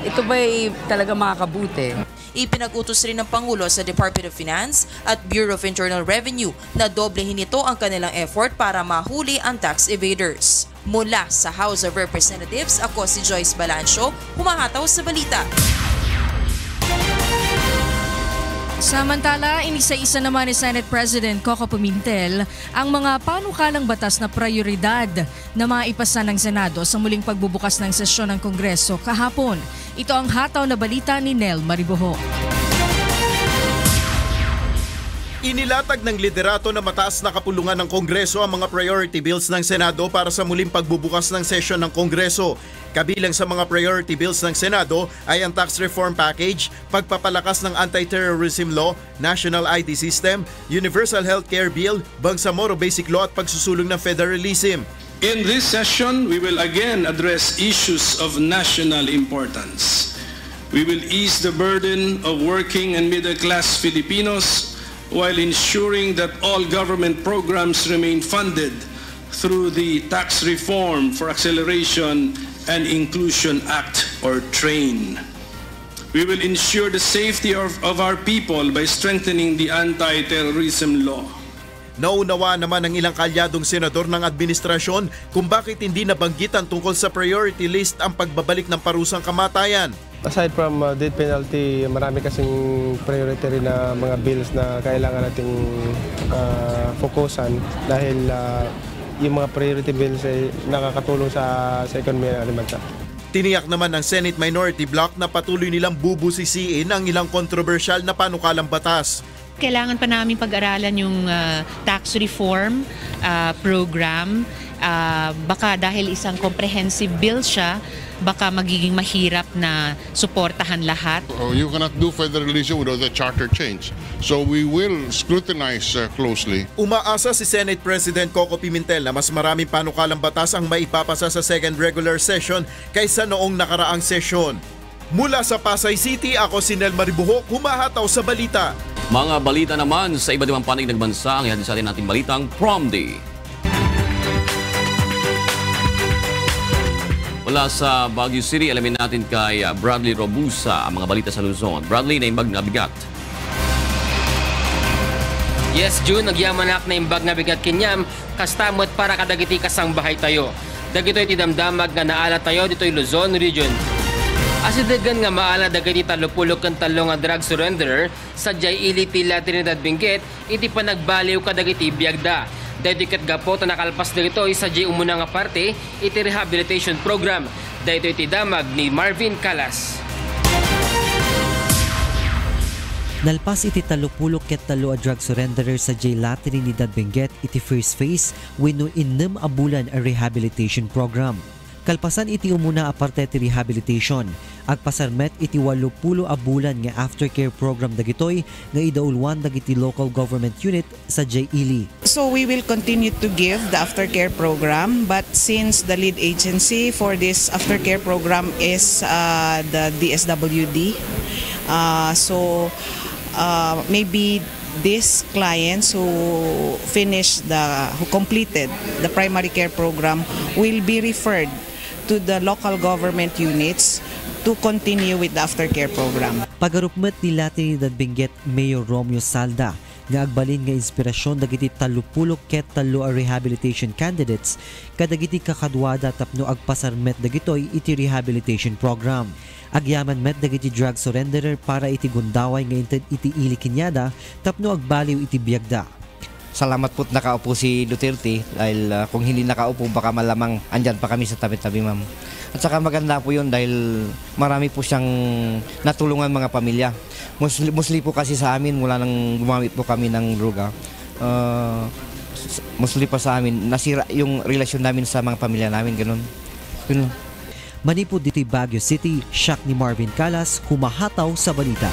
S19: ito ba'y talaga makakabuti?
S5: Ipinag-utos rin ng Pangulo sa Department of Finance at Bureau of Internal Revenue na doblehin nito ang kanilang effort para mahuli ang tax evaders. Mula sa House of Representatives, ako si Joyce Balancio, humahataw sa balita.
S26: Samantala, inisa-isa naman ni Senate President Coco Pimentel ang mga panukalang batas na prioridad na maipasa ng Senado sa muling pagbubukas ng sesyon ng Kongreso kahapon. Ito ang hataw na balita ni Nel Mariboho.
S14: Inilatag ng liderato na mataas na kapulungan ng Kongreso ang mga priority bills ng Senado para sa muling pagbubukas ng sesyon ng Kongreso. Kabilang sa mga priority bills ng Senado ay ang tax reform package, pagpapalakas ng anti-terrorism law, national ID system, universal healthcare bill, Bangsamoro Basic Law at pagsusulong ng federalism.
S2: In this session, we will again address issues of national importance. We will ease the burden of working and middle-class Filipinos while ensuring that all government programs remain funded through the Tax Reform for Acceleration and Inclusion Act, or TRAIN. We will ensure the safety of our people by strengthening the anti-terrorism law.
S14: Naunawa naman ng ilang kalyadong senador ng administrasyon kung bakit hindi nabanggitan tungkol sa priority list ang pagbabalik ng parusang kamatayan.
S20: Aside from death penalty, marami kasing priority na mga bills na kailangan nating fokusan dahil yung mga priority bills ay nakakatulong sa ekonomiya ng bansa.
S14: Tiniyak naman ng Senate Minority Bloc na patuloy nilang bubusisiin ang ilang kontrobersyal na panukalang batas.
S17: Kailangan pa namin pag-aralan yung tax reform program. Baka dahil isang comprehensive bill siya, baka magiging mahirap na suportahan lahat.
S18: You cannot do federalism without a charter change. So we will scrutinize closely.
S14: Umaasa si Senate President Coco Pimentel na mas maraming panukalang batas ang maipapasa sa second regular session kaysa noong nakaraang sesyon. Mula sa Pasay City, ako si Nel Mariboho, humahataw sa balita.
S1: Mga balita naman sa iba't ibang panig ng bansa ang ihatid sa atin nating balitang Prom Day. Mula sa Baguio City, alamin natin kay Bradley Robusa ang mga balita sa Luzon. Bradley, naimbag na bigat.
S21: Yes, June, nagyamanak na imbag na bigat kinyam, kastamot para kadagiti kasang bahay tayo. Dagito'y tidamdamag nga naala tayo dito'y Luzon Region. Asidagan nga maala dagiti talupulok kan talo nga drug surrender, sadyay ili tila Trinidad Benguet, iti pa nagbaliw kadagiti biyagda. Dahil gapo na nakalpas na ito, sadyay umuna nga parte, iti rehabilitation program. Dahil iti damag ni Marvin Calas.
S22: Nalpas iti talupulok ket talo a drug surrenderer sa J. Trinidad Benguet iti first phase wenno 6 a bulan a rehabilitation program. Kalpasan iti umuna a parte ti rehabilitation. Agpasarmet iti 80 a bulan nga aftercare program dagitoy nga idaulwan dagiti local government unit sa J.Ili.
S23: So we will continue to give the aftercare program, but since the lead agency for this aftercare program is the DSWD, maybe these clients who completed the primary care program will be referred to the local government units to continue with the aftercare program.
S22: Pagarupmet ni Trinidad Benguet Mayor Romeo Salda nga agbalin nga inspirasyon dagiti talupulok ket talo a rehabilitation candidates kadagiti kakadwada tapno agpasarmet dagitoy iti rehabilitation program. Agyaman met dagiti drug surrenderer para iti gundaway nga iti ili kinyada tapno agbaliw iti biyagda.
S24: Salamat po't nakaupo si Duterte dahil kung hindi nakaupo baka malamang andyan pa kami sa tabi-tabi, ma'am. At saka maganda po yun dahil marami po siyang natulungan mga pamilya. Mostly po kasi sa amin mula nang gumamit po kami ng droga. Mostly pa sa amin, nasira yung relasyon namin sa mga pamilya namin, ganun. Yun.
S22: Manipod dito Baguio City, siyak ni Marvin Calas, humahataw sa balita.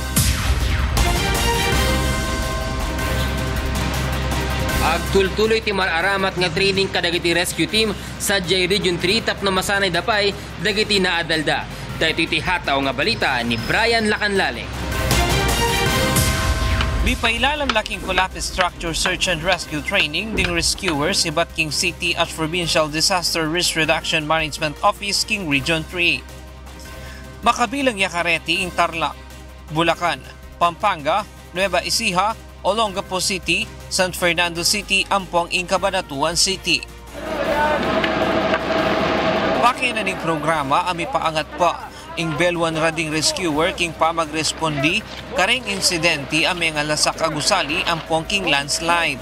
S21: Agtultuloy ti mararamat nga training kadagiti rescue team sa J Region 3 tapno masanay dapay dagiti naadalda. Dahito iti hataw nga balita ni Brian Lacanlale.
S25: Bipailalam laking collapse structure search and rescue training ding rescuers iba't King City at Provincial Disaster Risk Reduction Management Office King Region 3. Makabilang yakareti ing Tarlac, Bulacan, Pampanga, Nueva Ecija, Olongapo City, San Fernando City, Ampuang ing Cabanatuan City. Pakinaning programa ami paangat pa ing belwan rading rescuer king pamagrespondi karing insidente ame nga lasak agusali ang pongking landslide.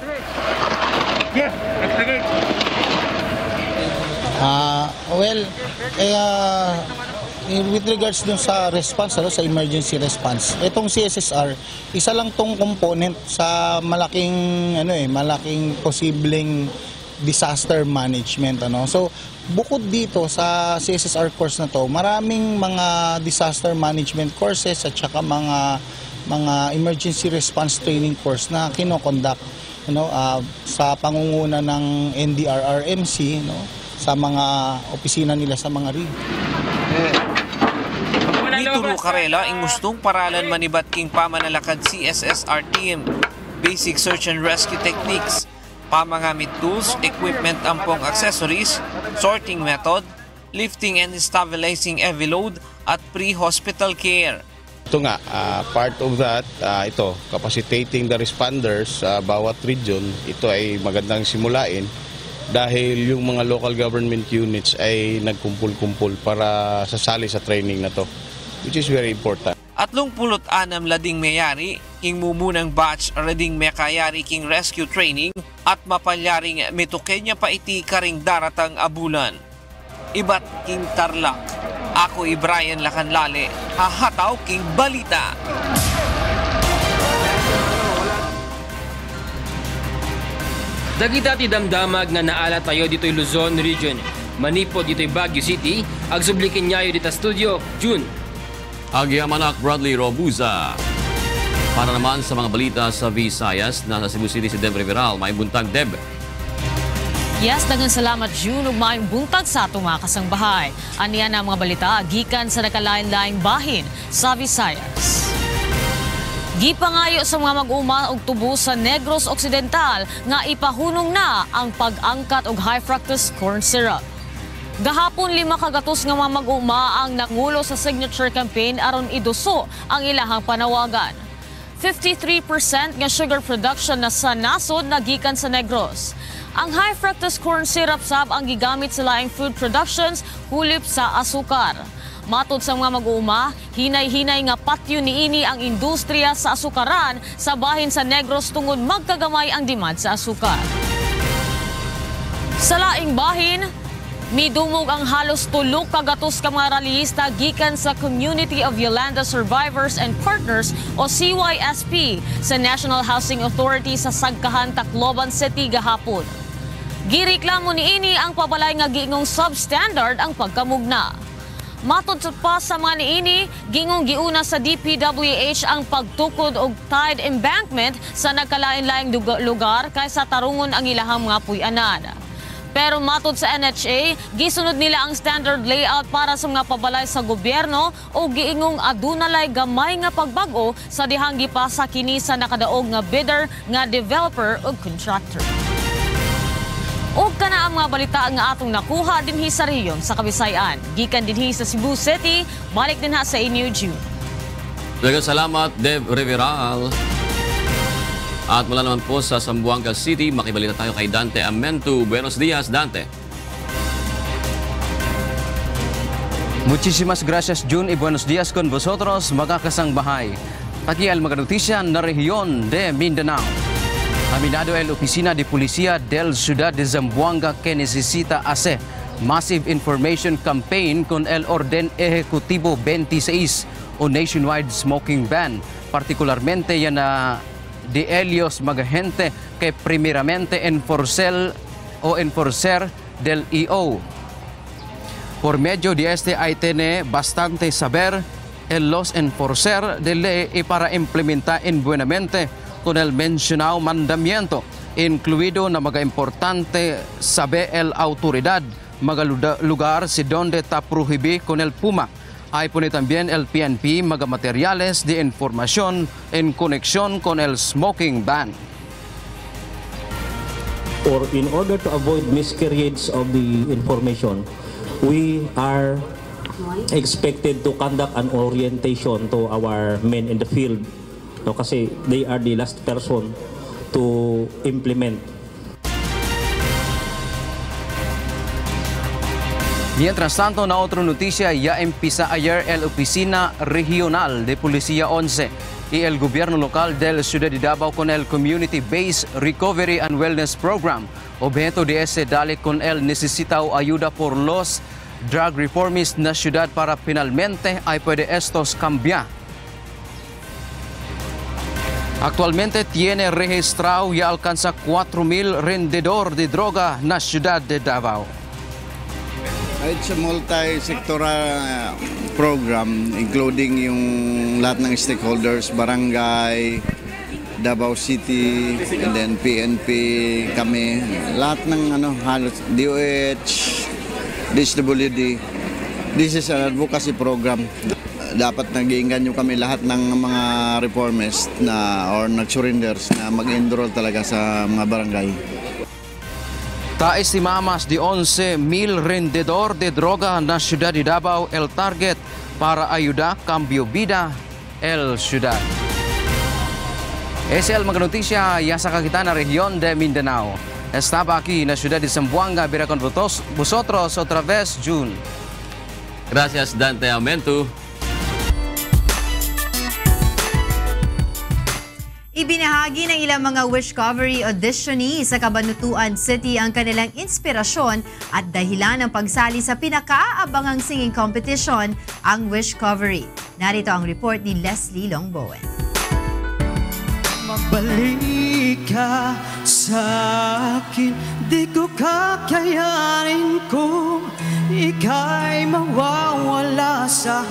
S3: With regards dun sa response, sa emergency response, itong CSSR, isa lang tong component sa malaking posibleng disaster management. So, bukod dito sa CSSR course na to, maraming mga disaster management courses at saka mga emergency response training course na kinoconduct sa pangunguna ng NDRRMC, sa mga opisina nila sa mga rig.
S25: Nituro Karela ing gustong paralan manibat king pamanalakad CSSR team, basic search and rescue techniques, pamangamit tools, equipment ampong accessories, sorting method, lifting and stabilizing heavy load at pre-hospital care.
S6: Ito nga, part of that, capacitating the responders sa bawat region, ito ay magandang simulain dahil yung mga local government units ay nagkumpul-kumpul para sasali sa training na to, which is very important.
S25: Atlong pulot anam lading mayari, king mumunang batch rading mekayari king rescue training at mapalyaring metukenya pa iti karing daratang abulan. Ibat king Tarlac, ako Brian Lacanlale, hahataw king balita.
S21: Dagita ti damdamag nga naala tayo dito'y Luzon Region. Manipod dito'y Baguio City, agsublikin niyayo dita studio, June.
S1: Agyamanak Bradley Robuza. Para naman sa mga balita sa Visayas, nasa Cebu City si Deb Riveral. May buntag, Deb.
S8: Yes, daghang salamat June ug maayong buntag sa atong mga kasangbahay. Aniya na mga balita gikan sa nakalain-laing bahin sa Visayas. Gipangayo sa mga mag-uma og tubo sa Negros Occidental nga ipahunong na ang pag-angkat og high fructose corn syrup. Gahapon 5 kagatos nga mga mag-uma ang nangulo sa signature campaign aron iduso ang ilahang panawagan. 53% nga sugar production na sa nasod nagikan sa Negros. Ang high fructose corn syrup sab ang gigamit sa laing food productions hulip sa asukar. Matod sa mga mag-uuma, hinay-hinay nga patyo niini ang industriya sa asukaran sa bahin sa Negros tungod magkagamay ang demand sa asukar. Sa laing bahin, midumog ang halos 3 kagatos ka mga rallyista gikan sa Community of Yolanda Survivors and Partners o CYSP sa National Housing Authority sa Sagkahan, Tacloban City gahapon. Gireklamo niini ang pabalay nga giingong substandard ang pagkamugna. Matod pa sa mga niini, gingong giuna sa DPWH ang pagtukod og tide embankment sa nagkalain-laing lugar kaysa tarungon ang ilahang mga puy-anan. Pero matod sa NHA, gisunod nila ang standard layout para sa mga pabalay sa gobyerno o giingong adunalay gamay nga pagbago sa dihang gipasa kini sa nakadaog nga bidder nga developer o contractor. Og kana ang mga balita nga atong nakuha dinhi sa rehiyon sa Kabisayan. Gikan dinhi sa Cebu City, balik din ha sa inyo June.
S1: Daghang salamat Deb Riveral. At mula naman po sa Zamboanga City, makibalita tayo kay Dante Amento. Buenos dias, Dante.
S9: Muchísimas gracias, June, y buenos días con vosotros, mga kasangbahay. Aquí al mga notisya na rehiyon de Mindanao. Aminado el Oficina de Policía del Ciudad de Zamboanga que necesita hacer massive information campaign con el Orden Ejecutivo 26 o nationwide smoking ban, particularmente yan na de ellos mga gente que primeramente enforcer del EO. Por medio de este hay tiene bastante saber en los enforcer de ley y para implementar buenamente con el mencionado mandamiento, incluido na mga importante saber el autoridad, mga lugar si donde está prohibido con el Puma. Hay pone también el PNP mga materiales de información en conexión con el smoking ban.
S10: Or in order to avoid miscarriage of the information, we are expected to conduct an orientation to our men in the field. No, kasi they are the last person to implement.
S9: Mientras tanto, na otra noticia, ya empieza ayer el Oficina Regional de Policía 11 y el gobierno local del Ciudad de Davao con el Community-Based Recovery and Wellness Program. Objeto de ese dale con el necesitado ayuda por los drug reformists na ciudad para finalmente ay puede estos cambiar. Actualmente tiene registrado y alcanza 4,000 vendedor de droga na ciudad de Davao.
S4: It's a multi-sectoral program including yung lahat ng stakeholders, barangay, Davao City, and then PNP, kami, lahat ng halos DOH, DSWD. This is an advocacy program. Dapat nag-iingan nyo kami lahat ng mga reformists na or nag-surrenders na mag-enroll talaga sa mga barangay.
S9: Estimamas de 11,000 vendedor de droga na ciudad de Davao el target para ayudar cambio vida el ciudad. Es el mga notisya ya sa kagitan na rehiyon de Mindanao. Estaba aquí na ciudad de Zamboanga, vera con vosotros otra vez, June.
S1: Gracias, Dante Aumentu.
S11: Ibinahagi ng ilang mga Wishcovery auditionee sa Cabanatuan City ang kanilang inspirasyon at dahilan ng pagsali sa pinakaabangang singing competition, ang Wishcovery. Narito ang report ni Leslie Longbowen.
S12: Magbalik ka sa akin, di ko kakayanin kung ika'y mawawala sa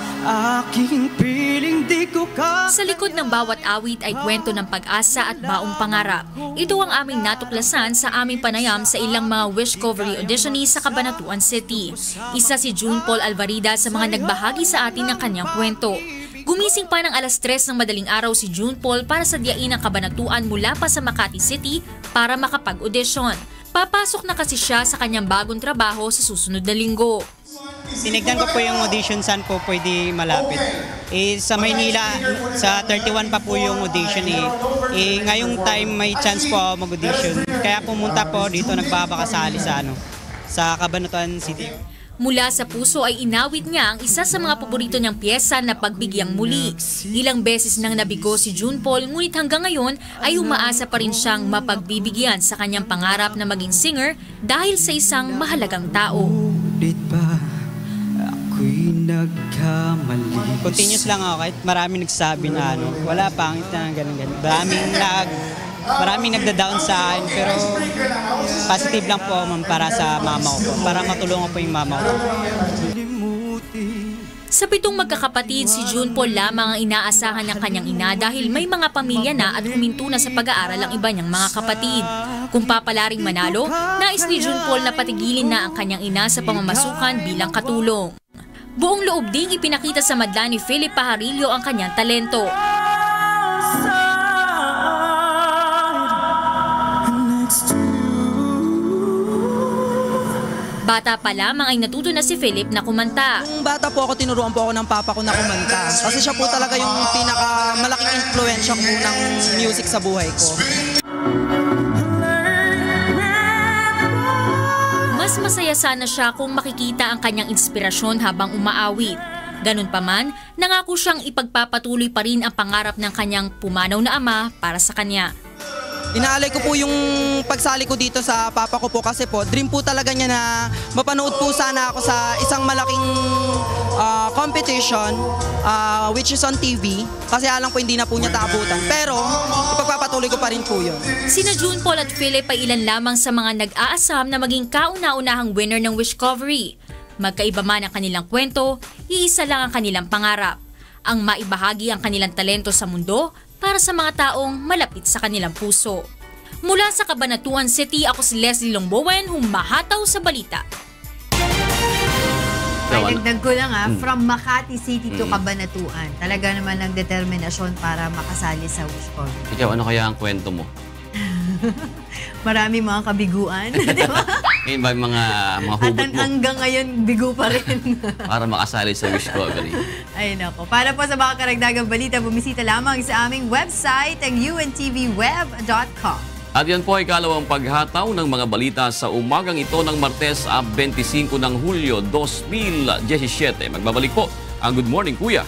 S12: aking piling, di ko
S13: Sa likod ng bawat awit ay kwento ng pag-asa at baong pangarap. Ito ang aming natuklasan sa aming panayam sa ilang mga Wishcovery auditionees sa Cabanatuan City. Isa si June Paul Alvarida sa mga nagbahagi sa atin ng kanyang kwento. Gumising pa ng alas 3 ng madaling araw si June Paul para sadyain ang kabanatuan mula pa sa Makati City para makapag-audition. Papasok na kasi siya sa kanyang bagong trabaho sa susunod na linggo.
S15: Tinignan ko po yung audition saan po pwede malapit. Sa Maynila, sa 31 pa po yung audition ngayong time may chance po ako mag-audition. Kaya pumunta po dito nagbabakasali sa Cabanatuan City.
S13: Mula sa puso ay inawit niya ang isa sa mga paborito niyang piyesa na Pagbigyang Muli. Ilang beses nang nabigo si June Paul ngunit hanggang ngayon ay umaasa pa rin siyang mapagbibigyan sa kanyang pangarap na maging singer dahil sa isang mahalagang tao.
S15: Continuous lang ako kahit marami nagsasabi na wala pangit na ganun. Maraming nagda-down sa akin pero positive lang po para sa mama ko po, para matulungan po yung mama ko.
S13: Sa 7 magkakapatid, si June Paul lamang ang inaasahan ng kanyang ina dahil may mga pamilya na at huminto na sa pag-aaral ang iba niyang mga kapatid. Kung papalaring manalo, nais ni June Paul na patigilin na ang kanyang ina sa pamamasukan bilang katulong. Buong loob ding ipinakita sa madla ni Philip Pajarillo ang kanyang talento. Bata pa lamang ay natuto na si Philip na kumanta.
S15: Nung bata po ako, tinuruan po ako ng papa ko na kumanta. Kasi siya po talaga yung pinakamalaking influensya ko ng music sa buhay ko.
S13: Mas masaya sana siya kung makikita ang kanyang inspirasyon habang umaawit. Ganun pa man, nangako siyang ipagpapatuloy pa rin ang pangarap ng kanyang pumanaw na ama para sa kanya.
S15: Inaalay ko po yung pagsali ko dito sa papa ko po kasi po dream po talaga niya na mapanood po sana ako sa isang malaking competition which is on TV kasi alam ko hindi na po niya taabutan pero ipagpapatuloy ko pa rin po yun.
S13: Sina June Paul at Philip ay ilan lamang sa mga nag-aasam na maging kauna-unahang winner ng Wishcovery. Magkaiba man ang kanilang kwento, iisa lang ang kanilang pangarap. Ang maibahagi ang kanilang talento sa mundo para sa mga taong malapit sa kanilang puso. Mula sa Cabanatuan City, ako si Leslie Longbowen, humahataw sa balita.
S11: Ay, dagdag ko lang from Makati City to Cabanatuan. Talaga naman ang determinasyon para makasali sa Wishcovery.
S1: Ikaw, ano kaya ang kwento mo?
S11: Marami mga kabiguan, di ba?
S1: Ngayon ba mga hugot mo?
S11: Hanggang ngayon, bigo pa rin.
S1: Para makasali sa Wishcovery.
S11: Ay nako. Para po sa mga karagdagang balita, bumisita lamang sa aming website, ang untvweb.com.
S1: At yan po ay kalawang paghataw ng mga balita sa umagang ito ng Martes 25 ng Hulyo 2017. Magbabalik po ang Good Morning Kuya